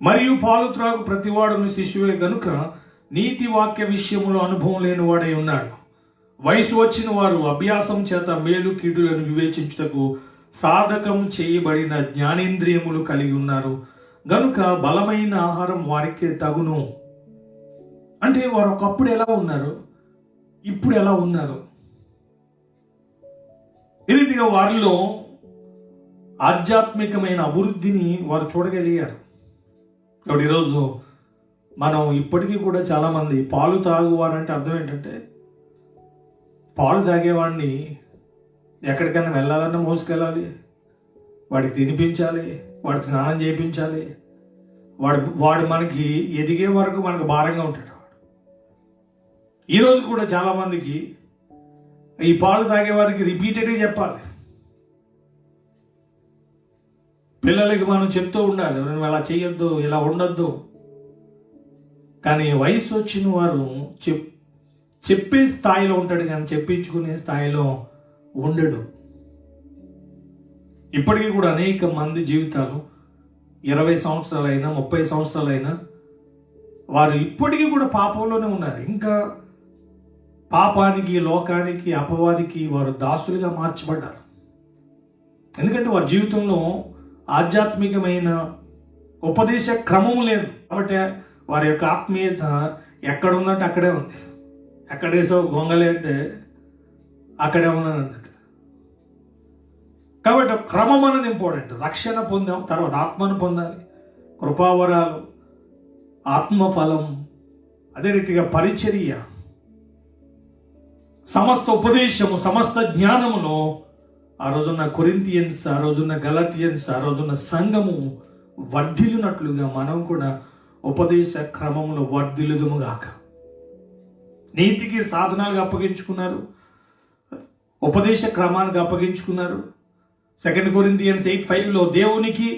[SPEAKER 1] మరియు పాలు త్రాగు ప్రతివాడును శిశువే గనుక నీతి వాక్య విషయములో అనుభవం లేని వాడై ఉన్నాడు. వయసు వచ్చిన వారు అభ్యాసం చేత మేలు కీడులను వివేచించుటకు సాధకం చేయబడిన జ్ఞానేంద్రియములు కలిగి ఉన్నారు గనుక బలమైన ఆహారం వారికి తగును. అంటే వారు ఒకప్పుడు ఎలా ఉన్నారు, ఇప్పుడు ఎలా ఉన్నారు? ఈ రీతిగా వారిలో ఆధ్యాత్మికమైన అభివృద్ధిని వారు చూడగలిగారు. కాబట్టి ఈరోజు మనం ఇప్పటికీ కూడా చాలామంది పాలు తాగువారంటే అర్థం ఏంటంటే, పాలు తాగేవాడిని ఎక్కడికైనా వెళ్ళాలన్నా మోసుకెళ్ళాలి, వాడికి తినిపించాలి, వాడికి స్నానం చేయించాలి, వాడు మనకి ఎదిగే వరకు మనకు భారంగా ఉంటాడు. ఈరోజు కూడా చాలామందికి ఈ పాలు తాగే వారికి రిపీటెడ్గా చెప్పాలి. పిల్లలకి మనం చెప్తూ ఉండాలి, నువ్వు అలా చేయొద్దు, ఇలా ఉండొద్దు. కానీ వయసు వచ్చిన వారు చెప్పే స్థాయిలో ఉంటాడు కానీ చెప్పించుకునే స్థాయిలో ఉండడు. ఇప్పటికీ కూడా అనేక మంది జీవితాలు 20 సంవత్సరాలైనా 30 సంవత్సరాలైనా వారు ఇప్పటికీ కూడా పాపంలోనే ఉన్నారు. ఇంకా పాపానికి, లోకానికి, అపవాదికి వారు దాసులుగా మార్చబడ్డారు. ఎందుకంటే వారి జీవితంలో ఆధ్యాత్మికమైన ఉపదేశ క్రమం లేదు. కాబట్టి వారి యొక్క ఆత్మీయత ఎక్కడ ఉందంటే అక్కడే ఉంది. ఎక్కడేసో గొంగలే అంటే అక్కడే ఉన్నాను అన్నట్టు. కాబట్టి క్రమం అనేది ఇంపార్టెంట్. రక్షణ పొందాం, తర్వాత ఆత్మను పొందాలి, కృపావరాలు, ఆత్మఫలం, అదే రీతిగా పరిచర్య, సమస్త ఉపదేశము, సమస్త జ్ఞానమును ఆ రోజున్న కొరింథియన్స్, ఆ రోజున్న గలతియన్స్, ఆ రోజున్న సంఘము వర్ధిల్లునట్లుగా మనం కూడా ఉపదేశ క్రమంలో వర్ధిల్లుదుముగాక. నీతికి సాధనాలుగా అప్పగించుకున్నారు, ఉపదేశ క్రమానికి అప్పగించుకున్నారు. 2 కొరింథియన్స్ 8:5లో దేవునికి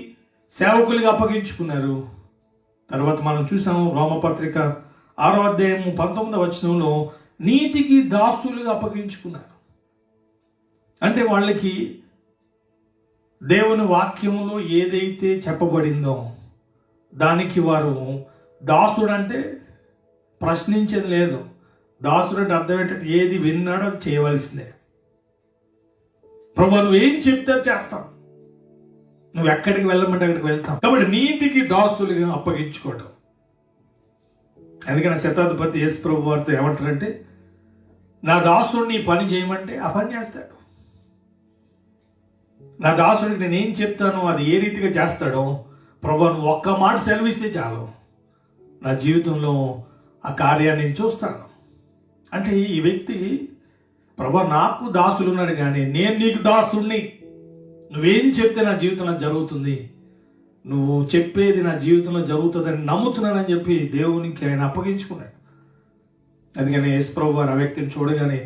[SPEAKER 1] సేవకులుగా అప్పగించుకున్నారు. తర్వాత మనం చూసాము రోమపత్రిక 6వ అధ్యాయం 19వ వచనంలో నీతికి దాసులుగా అప్పగించుకున్నారు. అంటే వాళ్ళకి దేవుని వాక్యములో ఏదైతే చెప్పబడిందో దానికి వారు దాసుడు అంటే ప్రశ్నించేది లేదు. దాసుడు అంటే అర్థం ఏంటంటే ఏది విన్నాడో అది చేయవలసిందే. ప్రభు నువ్వు ఏం చెప్తే చేస్తాం, నువ్వు ఎక్కడికి వెళ్ళమంటే అక్కడికి వెళ్తాం. కాబట్టి నీతికి దాసులుగా అప్పగించుకోవటం. ఎందుకంటే శతాధిపతి యేసు ప్రభు వారితో ఏమంటారంటే, నా దాసుడిని పని చేయమంటే ఆ పని చేస్తాడు. నా దాసుడికి నేను ఏం చెప్తానో అది ఏ రీతిగా చేస్తాడో ప్రభు నువ్వు ఒక్క మాట సెలవిస్తే చాలు, నా జీవితంలో ఆ కార్యాన్ని నేను చూస్తాను. అంటే ఈ వ్యక్తి ప్రభు నాకు దాసులు ఉన్నాడు కానీ నేను నీకు దాసుడిని, నువ్వేం చెప్తే నా జీవితంలో జరుగుతుంది, నువ్వు చెప్పేది నా జీవితంలో జరుగుతుందని నమ్ముతున్నానని చెప్పి దేవునికి ఆయన అప్పగించుకున్నాడు. అందుకని యేసు ప్రభు వారు ఆ వ్యక్తిని చూడగానే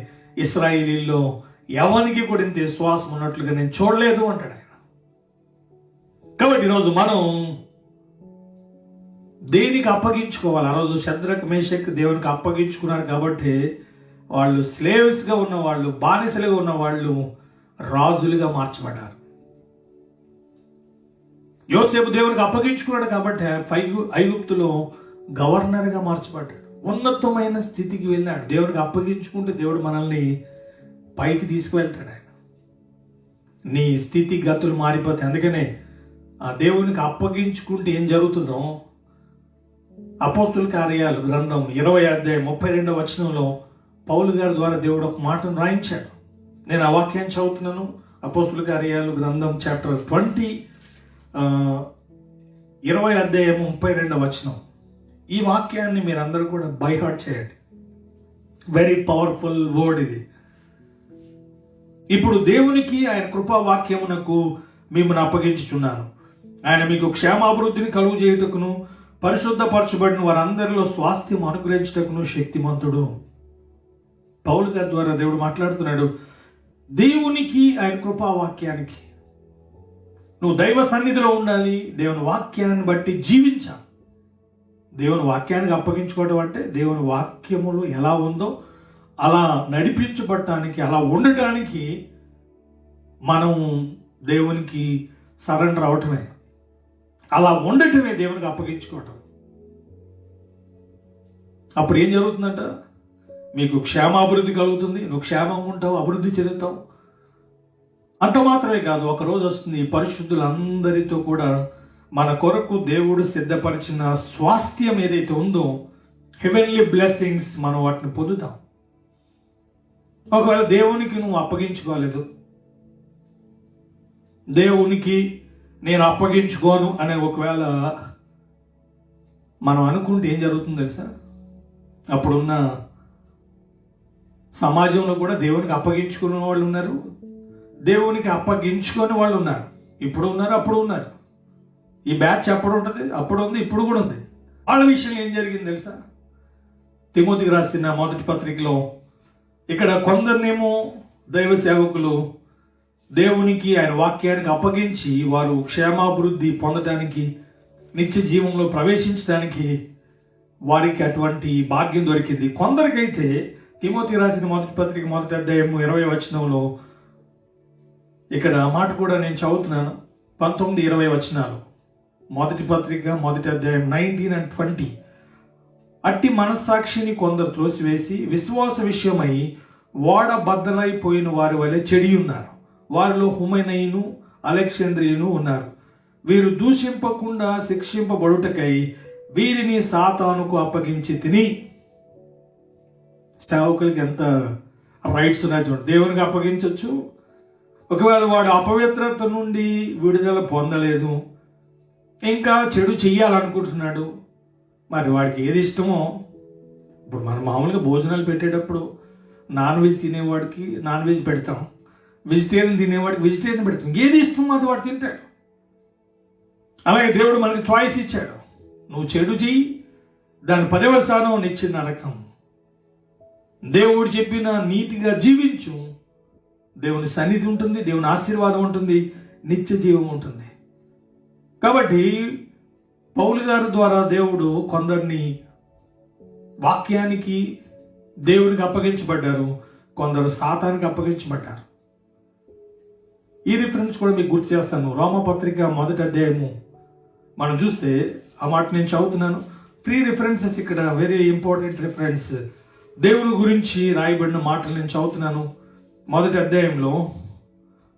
[SPEAKER 1] ఇశ్రాయేలీల్లో ఎవరికి కూడా ఇంత విశ్వాసం ఉన్నట్లుగా నేను చూడలేదు అంటాడు ఆయన. కాబట్టి ఈరోజు మనం దేనికి అప్పగించుకోవాలి? ఆ రోజు శద్రక్ మేషక్ దేవునికి అప్పగించుకున్నారు కాబట్టి వాళ్ళు స్లేవ్స్గా ఉన్న వాళ్ళు, బానిసలుగా ఉన్న వాళ్ళు రాజులుగా మార్చబడ్డారు. యోసేపు దేవునికి అప్పగించుకున్నాడు కాబట్టి ఐగుప్తులో గవర్నర్గా మార్చబడ్డాడు. ఉన్నతమైన స్థితికి వెళ్ళాడు. దేవుడికి అప్పగించుకుంటే దేవుడు మనల్ని పైకి తీసుకువెళ్తాడు. ఆయన నీ స్థితి గతులు మారిపోతాయి. అందుకనే ఆ దేవునికి అప్పగించుకుంటే ఏం జరుగుతుందో అపోస్తుల కార్యాలు గ్రంథం 20వ అధ్యాయం 32వ వచనంలో పౌలు గారి ద్వారా దేవుడు ఒక మాటను రాయించాడు. నేను ఆ వాక్యాన్ని చదువుతున్నాను. అపోస్తుల కార్యాలు గ్రంథం చాప్టర్ 20 20వ అధ్యాయం 32వ వచనం. ఈ వాక్యాన్ని మీరందరూ కూడా బై హార్ట్ చేయండి. వెరీ పవర్ఫుల్ వర్డ్ ఇది. ఇప్పుడు దేవునికి ఆయన కృపా వాక్యమునకు మిమ్మల్ని అప్పగించుచున్నాను. ఆయన మీకు క్షేమాభివృద్ధిని కలుగు చేయుటకును పరిశుద్ధపరచబడిన వారందరిలో స్వాస్థ్యం అనుగ్రహించుటకును శక్తిమంతుడు. పౌలు గారి ద్వారా దేవుడు మాట్లాడుతున్నాడు. దేవునికి ఆయన కృపా వాక్యానికి నువ్వు దైవ సన్నిధిలో ఉండాలి. దేవుని వాక్యాన్ని బట్టి జీవించాలి. దేవుని వాక్యానికి అప్పగించుకోవడం అంటే దేవుని వాక్యములు ఎలా ఉందో అలా నడిపించబడటానికి, అలా ఉండటానికి మనం దేవునికి సరెండర్ అవటమే, అలా ఉండటమే దేవునికి అప్పగించుకోవటం. అప్పుడు ఏం జరుగుతుందంట? మీకు క్షేమాభివృద్ధి కలుగుతుంది, నువ్వు క్షేమం ఉంటావు, అభివృద్ధి చెందుతావు. అంత మాత్రమే కాదు, ఒకరోజు వస్తుంది పరిశుద్ధులందరితో కూడా మన కొరకు దేవుడు సిద్ధపరిచిన స్వాస్థ్యం ఏదైతే ఉందో, హెవెన్లీ బ్లెస్సింగ్స్, మనం వాటిని పొందుతాం. ఒకవేళ దేవునికి నువ్వు అప్పగించుకోలేదు, దేవునికి నేను అప్పగించుకోను అనే ఒకవేళ మనం అనుకుంటే ఏం జరుగుతుందో తెలుసా? అప్పుడున్న సమాజంలో కూడా దేవునికి అప్పగించుకున్న వాళ్ళు ఉన్నారు, దేవునికి అప్పగించుకొని వాళ్ళు ఉన్నారు. ఇప్పుడు ఉన్నారు, అప్పుడు ఉన్నారు. ఈ బ్యాచ్ అప్పుడు ఉంటుంది, అప్పుడు ఉంది, ఇప్పుడు కూడా ఉంది. వాళ్ళ విషయం ఏం జరిగింది తెలుసా? తిమోతికి రాసిన మొదటి పత్రికలో ఇక్కడ కొందరినేమో దైవ సేవకులు దేవునికి, ఆయన వాక్యానికి అప్పగించి వారు క్షేమాభివృద్ధి పొందడానికి, నిత్య జీవంలో ప్రవేశించడానికి వారికి అటువంటి భాగ్యం దొరికింది. కొందరికైతే తిమోతికి రాసిన మొదటి పత్రిక మొదటి అధ్యాయము 20వ వచనంలో ఇక్కడ మాట కూడా నేను చదువుతున్నాను. 19-20 వచనాలు, మొదటి పత్రిక మొదటి అధ్యాయం 19 and 20. అట్టి మనస్సాక్షిని కొందరు త్రోసివేసి విశ్వాస విషయమై ఓడ బద్దలైపోయిన వారి వలె చెడి ఉన్నారు. వారిలో హుమైనయును అలెగ్జాంద్రియును ఉన్నారు. వీరు దూషింపకుండా శిక్షింపబడుటకై వీరిని సాతానుకు అప్పగించి తిని. సేవకులకి ఎంత రైట్స్ ఉన్నాయి చూడండి. దేవునికి అప్పగించవచ్చు. ఒకవేళ వాడు అపవిత్రత నుండి విడుదల పొందలేదు, ఇంకా చెడు చెయ్యాలనుకుంటున్నాడు, మరి వాడికి ఏది ఇష్టమో. ఇప్పుడు మనం మామూలుగా భోజనాలు పెట్టేటప్పుడు నాన్ వెజ్ తినేవాడికి నాన్ వెజ్ పెడతాం, వెజిటేరియన్ తినేవాడికి వెజిటేరియన్ పెడతాం. ఏది ఇష్టమో అది వాడు తింటాడు. అలాగే దేవుడు మనకి చాయిస్ ఇచ్చాడు. నువ్వు చెడు చెయ్యి, దాని 10వ స్థానం నిత్య నరకం. దేవుడు చెప్పిన నీతిగా జీవించు, దేవుని సన్నిధి ఉంటుంది, దేవుని ఆశీర్వాదం ఉంటుంది, నిత్య జీవం ఉంటుంది. కాబట్టి పౌలు గారి ద్వారా దేవుడు కొందరిని వాక్యానికి, దేవునికి అప్పగించబడ్డారు, కొందరు సాతానికి అప్పగించబడ్డారు. ఈ రిఫరెన్స్ కూడా మీకు గుర్తు చేస్తాను. రోమపత్రిక మొదటి అధ్యాయము మనం చూస్తే ఆ మాట నేను చదువుతున్నాను. 3 రిఫరెన్సెస్ ఇక్కడ, వెరీ ఇంపార్టెంట్ రిఫరెన్స్. దేవుని గురించి రాయబడిన మాటలు నేను చదువుతున్నాను. మొదటి అధ్యాయంలో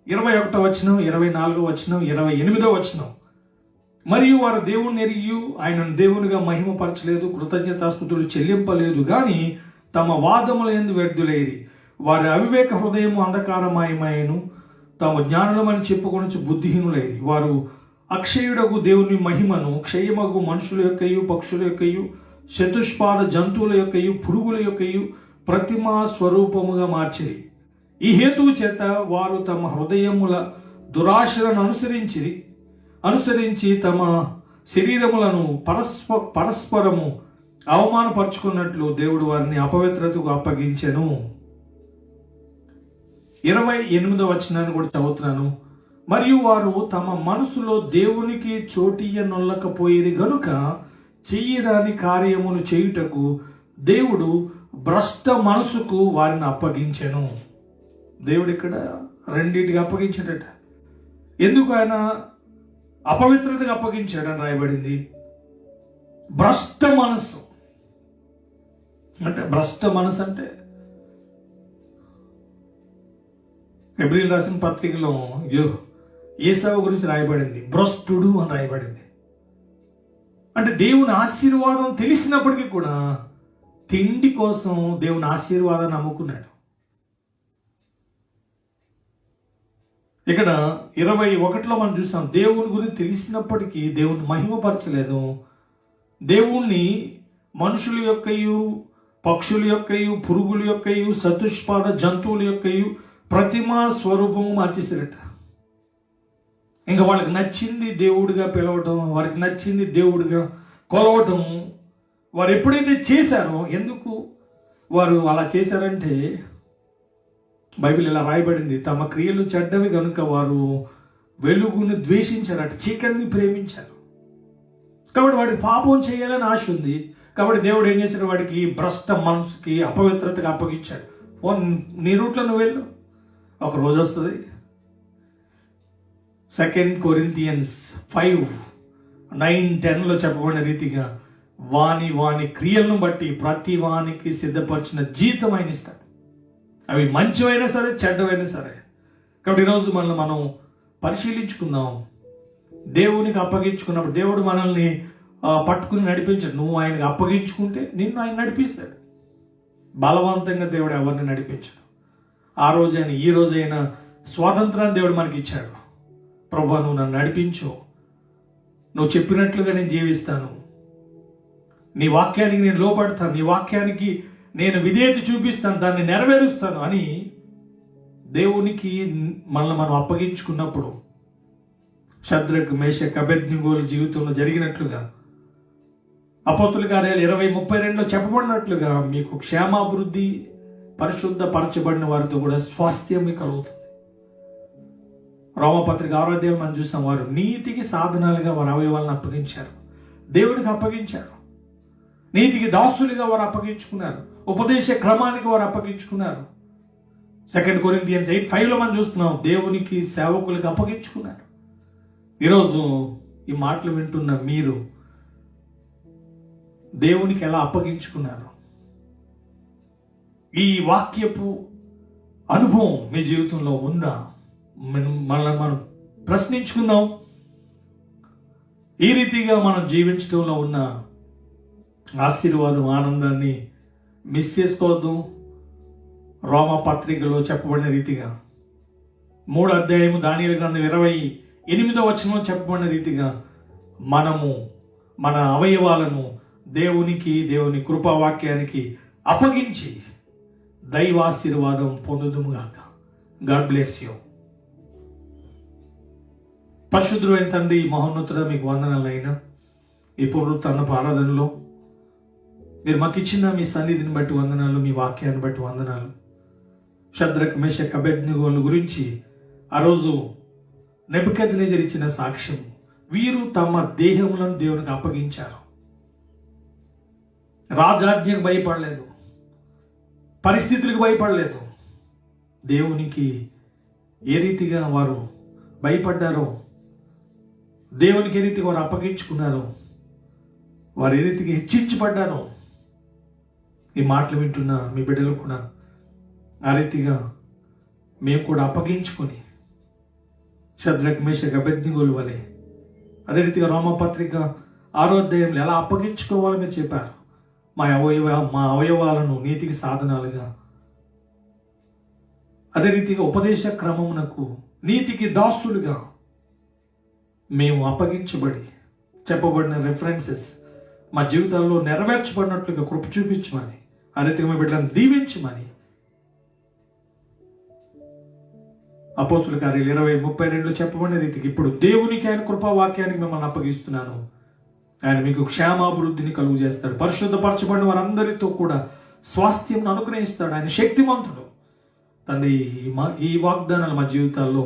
[SPEAKER 1] 21వ వచనం, 24వ వచనం, 28వ వచనం. మరియు వారు దేవుని ఎరిగి ఆయనను దేవునిగా మహిమపరచలేదు, కృతజ్ఞతాస్తుతులు చెల్లింపలేదు, కానీ తమ వాదముల యందు వ్యర్థులైరి. వారి అవివేక హృదయము అంధకారమయమైను, తాము జ్ఞానులమని చెప్పుకొనొచ్చు బుద్ధిహీనులైరి. వారు అక్షయుడగు దేవుని మహిమను క్షయమగు మనుషుల యొక్కయు, పక్షుల యొక్కయు, చతుష్పాద జంతువుల యొక్కయు, పురుగుల యొక్కయు ప్రతిమా స్వరూపముగా మార్చిరి. ఈ హేతువు చేత వారు తమ హృదయముల దురాశలను అనుసరించి తమ శరీరములను పరస్పరము అవమానపరుచుకున్నట్లు దేవుడు వారిని అపవిత్రతకు అప్పగించెను. 28వ వచనాన్ని కూడా చదువుతున్నాను. మరియు వారు తమ మనసులో దేవునికి చోటియ్యనొల్లకపోయిరి గనుక చెయ్యరాని కార్యములు చేయుటకు దేవుడు భ్రష్ట మనసుకు వారిని అప్పగించెను. దేవుడు ఇక్కడ రెండింటికి అప్పగించాడట. ఎందుకు ఆయన అపవిత్రతకు అప్పగించాడని రాయబడింది. భ్రష్ట మనసు అంటే, భ్రష్ట మనసు అంటే ఎబ్రిల్ రాసిన పత్రికలో ఏసావు గురించి రాయబడింది, భ్రష్టుడు అని రాయబడింది. అంటే దేవుని ఆశీర్వాదం తెలిసినప్పటికీ కూడా తిండి కోసం దేవుని ఆశీర్వాదాన్ని అమ్ముకున్నాడు. ఇక్కడ 21లో మనం చూసాం, దేవుని గురించి తెలిసినప్పటికీ దేవుని మహిమపరచలేదు. దేవుణ్ణి మనుషుల యొక్కయు, పక్షుల యొక్కయు, పురుగుల యొక్కయు, చతుష్పాద జంతువుల యొక్కయు ప్రతిమా స్వరూపము మార్చేసారట. ఇంకా వాళ్ళకి నచ్చింది దేవుడిగా పిలవటం, వారికి నచ్చింది దేవుడిగా కొలవటం వారు ఎప్పుడైతే చేశారో, ఎందుకు వారు అలా చేశారంటే బైబిల్ ఇలా రాయబడింది, తమ క్రియలు చెడ్డవి కనుక వారు వెలుగును ద్వేషించారట, చీకటిని ప్రేమించారు. కాబట్టి వాడికి పాపం చేయాలని ఆశ ఉంది. కాబట్టి దేవుడు ఏం చేశాడు, వాడికి భ్రష్ట మనసుకి అపవిత్రతగా అప్పగించాడు. నీ రూట్లో నువ్వు వెళ్ళు, ఒక రోజు వస్తుంది. 2 Corinthians 5:9-10 చెప్పబడిన రీతిగా వాని క్రియలను బట్టి ప్రతి వానికి సిద్ధపరిచిన జీతం ఆయన ఇస్తాడు. అవి మంచివైనా సరే, చెడ్డవైనా సరే. కాబట్టి ఈరోజు మనం పరిశీలించుకుందాం. దేవునికి అప్పగించుకున్నప్పుడు దేవుడు మనల్ని పట్టుకుని నడిపించాడు. నువ్వు ఆయనకు అప్పగించుకుంటే నిన్ను ఆయన నడిపిస్తాడు. బలవంతంగా దేవుడు ఎవరిని నడిపించాడు. ఆ రోజైనా ఈ రోజైనా స్వాతంత్రాన్ని దేవుడు మనకి ఇచ్చాడు. ప్రభువా, నువ్వు నన్ను నడిపించు, నువ్వు చెప్పినట్లుగా నేను జీవిస్తాను, నీ వాక్యానికి నేను లోపడతాను, నీ వాక్యానికి నేను విధేయత చూపిస్తాను, దాన్ని నెరవేరుస్తాను అని దేవునికి మనల్ని మనం అప్పగించుకున్నప్పుడు షద్రక్, మేషక్, అబేద్నెగోల జీవితంలో జరిగినట్లుగా అపోస్తుల కార్యాలు 20:32లో చెప్పబడినట్లుగా మీకు క్షేమాభివృద్ధి, పరిశుద్ధ పరచబడిన వారితో కూడా స్వాస్థ్యం మీకు కలుగుతుంది. రోమపత్రిక 6వ అధ్యాయం మనం చూసాం, వారు నీతికి సాధనాలుగా వారి అవయవాలను అప్పగించారు, దేవునికి అప్పగించారు. నీతికి దాసులుగా వారు అప్పగించుకున్నారు, ఉపదేశ క్రమానికి వారు అప్పగించుకున్నారు. 2 కొరింథియన్స్ 8:5లో మనం చూస్తున్నాం, దేవునికి సేవకులకు అప్పగించుకున్నారు. ఈరోజు ఈ మాటలు వింటున్న మీరు దేవునికి ఎలా అప్పగించుకున్నారు? ఈ వాక్యపు అనుభవం మీ జీవితంలో ఉందా? మనల్ని మనం ప్రశ్నించుకుందాం. ఈ రీతిగా మనం జీవించడంలో ఉన్న ఆశీర్వాదం, ఆనందాన్ని మిస్ చేసుకోవద్దు. రోమపత్రికలో చెప్పబడిన రీతిగా 3వ అధ్యాయము దానియేలు గ్రంథం 28వ వచనంలో చెప్పబడిన రీతిగా మనము మన అవయవాలను దేవుని కృపావాక్యానికి అప్పగించి దైవాశీర్వాదం పొందుదుముగాక. God bless you. పరిశుద్ధుడైన తండ్రి, మహోన్నతుడ, మీకు వందనాలైనా ఈ పునరుత్థానపు ఆరాధనలో మీరు మాకు ఇచ్చిన మీ సన్నిధిని బట్టి వందనాలు, మీ వాక్యాన్ని బట్టి వందనాలు. షద్రక్, మేషక్, అబేద్నెగోల గురించి ఆ రోజు నెబుకద్నెజరు ఇచ్చిన సాక్ష్యం, వీరు తమ దేహములను దేవునికి అప్పగించారు. రాజాజ్ఞకు భయపడలేదు, పరిస్థితులకు భయపడలేదు. దేవునికి ఏ రీతిగా వారు భయపడ్డారో, దేవునికి ఏ రీతిగా వారు అప్పగించుకున్నారో, వారు ఏ రీతిగా హెచ్చించబడ్డారో, ఈ మాటలు వింటున్న మీ బిడ్డలు కూడా ఆ రీతిగా మేము కూడా అప్పగించుకొని షద్రక్, మేషక్, అబేద్నెగోల వలె అదే రీతిగా రోమపత్రిక 6వ అధ్యాయంలో ఎలా అప్పగించుకోవాలో మీరు చెప్పారు. మా అవయవాలను నీతికి సాధనాలుగా, అదే రీతిగా ఉపదేశ క్రమమునకు నీతికి దాసులుగా మేము అప్పగించబడి చెప్పబడిన రెఫరెన్సెస్ మా జీవితాల్లో నెరవేర్చబడినట్లుగా కృప చూపించమని, ఆ రీతిగా మీ బిడ్డలను దీవించమని అపోస్తుల కార్యాలు 20:32లో చెప్పబడిన రీతికి ఇప్పుడు దేవునికి, ఆయన కృపావాక్యానికి మిమ్మల్ని అప్పగిస్తున్నాను. ఆయన మీకు క్షేమాభివృద్ధిని కలుగు చేస్తాడు, పరిశుద్ధపరచబడిన వారందరితో కూడా స్వాస్థ్యం అనుగ్రహిస్తాడు. ఆయన శక్తిమంతుడు. తండ్రి, ఈ వాగ్దానాలు మా జీవితాల్లో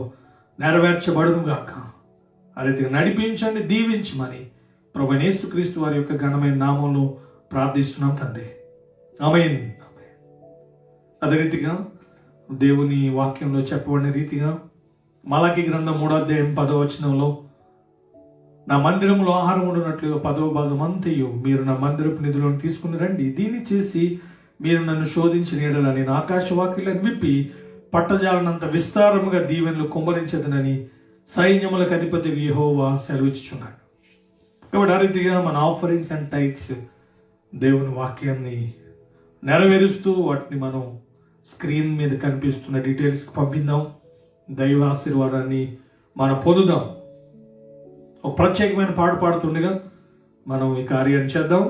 [SPEAKER 1] నెరవేర్చబడునుగాక. ఆ రీతిగా నడిపించండి, దీవించమని ప్రభువైన యేసుక్రీస్తు వారి యొక్క ఘనమైన నామంలో ప్రార్థిస్తున్నాం తండ్రి. ఆమేన్. అదే రీతిగా దేవుని వాక్యంలో చెప్పబడిన రీతిగా మలాకి గ్రంథం 3వ అధ్యాయం 10వ వచనంలో, నా మందిరంలో ఆహారం ఉండునట్లుగా 10వ భాగం అంతయు మీరు నా మందిరపు నిధులను తీసుకుని రండి. దీన్ని చేసి మీరు నన్ను శోధించిన యెడల నేను ఆకాశవాక్యులను విప్పి పట్టజాలనంత విస్తారముగా దీవెనలు కుమ్మరించదనని సైన్యములకు అధిపతి యెహోవా సెలవిచ్చుచున్నాడు. కాబట్టి ఆ రీతిగా మన ఆఫరింగ్స్ అండ్ టైట్స్ దేవుని వాక్యాన్ని నెరవేరుస్తూ వాటిని మనం స్క్రీన్ మీద కనిపిస్తున్న డీటెయిల్స్కి పంపిద్దాం. దైవ ఆశీర్వాదాన్ని మనం పొందుదాం. ఒక ప్రత్యేకమైన పాట పాడుతుండగా మనం ఈ కార్యాన్ని చేద్దాం.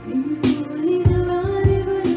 [SPEAKER 2] నిన్ను పోలిన వారెవరు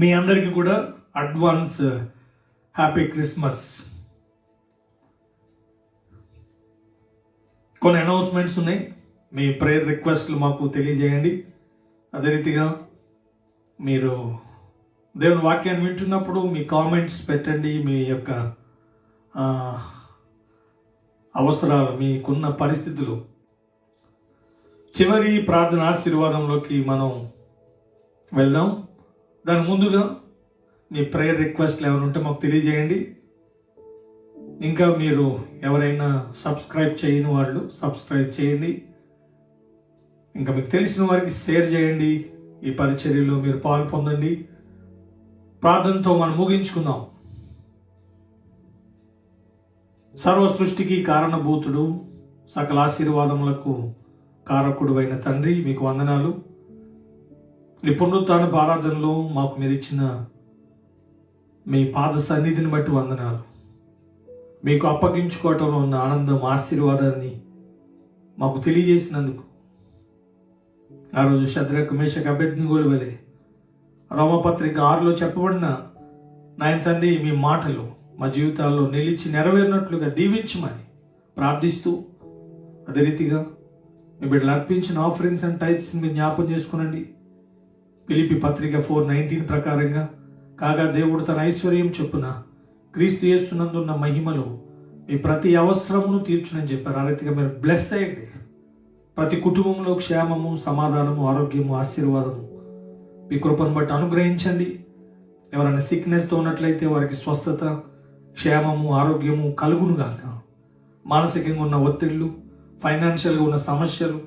[SPEAKER 1] మీ అందరికీ కూడా అడ్వాన్స్ హ్యాపీ క్రిస్మస్. కొన్ని అనౌన్స్మెంట్స్ ఉన్నాయి. మీ ప్రేయర్ రిక్వెస్ట్లు మాకు తెలియజేయండి. అదే రీతిగా మీరు దేవుని వాక్యాన్ని వింటున్నప్పుడు మీ కామెంట్స్ పెట్టండి. మీ యొక్క అవసరాలు, మీకున్న పరిస్థితులు. చివరి ప్రార్థన ఆశీర్వాదంలోకి మనం వెళ్దాం. దాని ముందుగా మీ ప్రేయర్ రిక్వెస్ట్లు ఏమైనా ఉంటే మాకు తెలియజేయండి. ఇంకా మీరు ఎవరైనా సబ్స్క్రైబ్ చేయని వాళ్ళు సబ్స్క్రైబ్ చేయండి. ఇంకా మీకు తెలిసిన వారికి షేర్ చేయండి. ఈ పరిచర్యలో మీరు పాలు పొందండి. ప్రార్థనతో మనం ముగించుకుందాం. సర్వ సృష్టికి కారణభూతుడు, సకల ఆశీర్వాదములకు కారకుడు అయిన తండ్రి, మీకు వందనాలు. ఈ పునరుత్థాన ఆరాధనలో మాకు మీరు ఇచ్చిన మీ పాద సన్నిధిని బట్టి వందనాలు. మీకు అప్పగించుకోవటంలో ఉన్న ఆనందం, ఆశీర్వాదాన్ని మాకు తెలియజేసినందుకు. ఆ రోజు శద్రక్, మేషక్, అబేద్నెగోల వలె రోమపత్రిక 6లో చెప్పబడిన నాయన తండ్రి మీ మాటలు మా జీవితాల్లో నిలిచి నెరవేరినట్లుగా దీవించమని ప్రార్థిస్తూ, అదే రీతిగా మీ బిడ్డలు అర్పించిన ఆఫరింగ్స్ అండ్ టైత్స్ని మీరు జ్ఞాపం చేసుకునండి. ఫిలిప్పీ పత్రిక 4:19 ప్రకారంగా, కాగా దేవుడు తన ఐశ్వర్యం చొప్పున క్రీస్తు యేసునందున్న మహిమలో మీ ప్రతి అవసరమును తీర్చునని చెప్పారు. ఆ రీతిగా మీరు బ్లెస్ అయ్యండి. ప్రతి కుటుంబంలో క్షేమము, సమాధానము, ఆరోగ్యము, ఆశీర్వాదము మీ కృపను బట్టి అనుగ్రహించండి. ఎవరైనా సిక్నెస్తో ఉన్నట్లయితే వారికి స్వస్థత, క్షేమము, ఆరోగ్యము కలుగును గాక. మానసికంగా ఉన్న ఒత్తిళ్లు, ఫైనాన్షియల్గా ఉన్న సమస్యలు,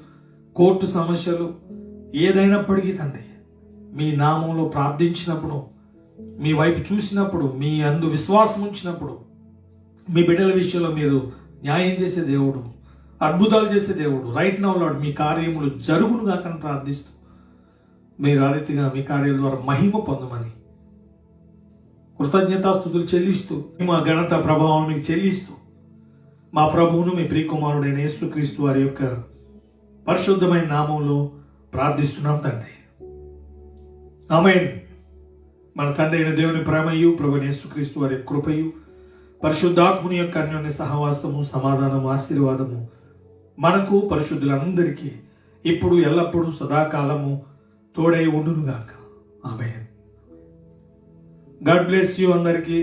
[SPEAKER 1] కోర్టు సమస్యలు ఏదైనప్పటికీ తండ్రి, మీ నామంలో ప్రార్థించినప్పుడు, మీ వైపు చూసినప్పుడు, మీ అందు విశ్వాసం ఉంచినప్పుడు, మీ బిడ్డల విషయంలో మీరు న్యాయం చేసే దేవుడు, అద్భుతాలు చేసే దేవుడు. రైట్ నౌ లార్డ్, మీ కార్యములు జరుగును గాక ప్రార్థిస్తూ, మీరు ఆ రీతిగా మీ కార్యాల ద్వారా మహిమ పొందమని కృతజ్ఞతాస్తుతులు చెల్లిస్తూ, మా ఘనత ప్రభావం మీకు చెల్లిస్తూ, మా ప్రభువును మీ ప్రియకుమారుడైన యేసుక్రీస్తు వారి యొక్క పరిశుద్ధమైన నామంలో ప్రార్థిస్తున్నాం తండ్రి. ఆమేన్. మన తండ్రి అయిన దేవుని ప్రేమయు, ప్రభువైన యేసుక్రీస్తు వారి కృపయు, పరిశుద్ధాత్ముని యొక్క అన్యోన్య సహవాసము, సమాధానము, ఆశీర్వాదము మనకు పరిశుద్ధులందరికీ ఇప్పుడు ఎల్లప్పుడూ సదాకాలము తోడై ఉండునుగాక. ఆమేన్. గాడ్ బ్లెస్ యూ అందరికీ.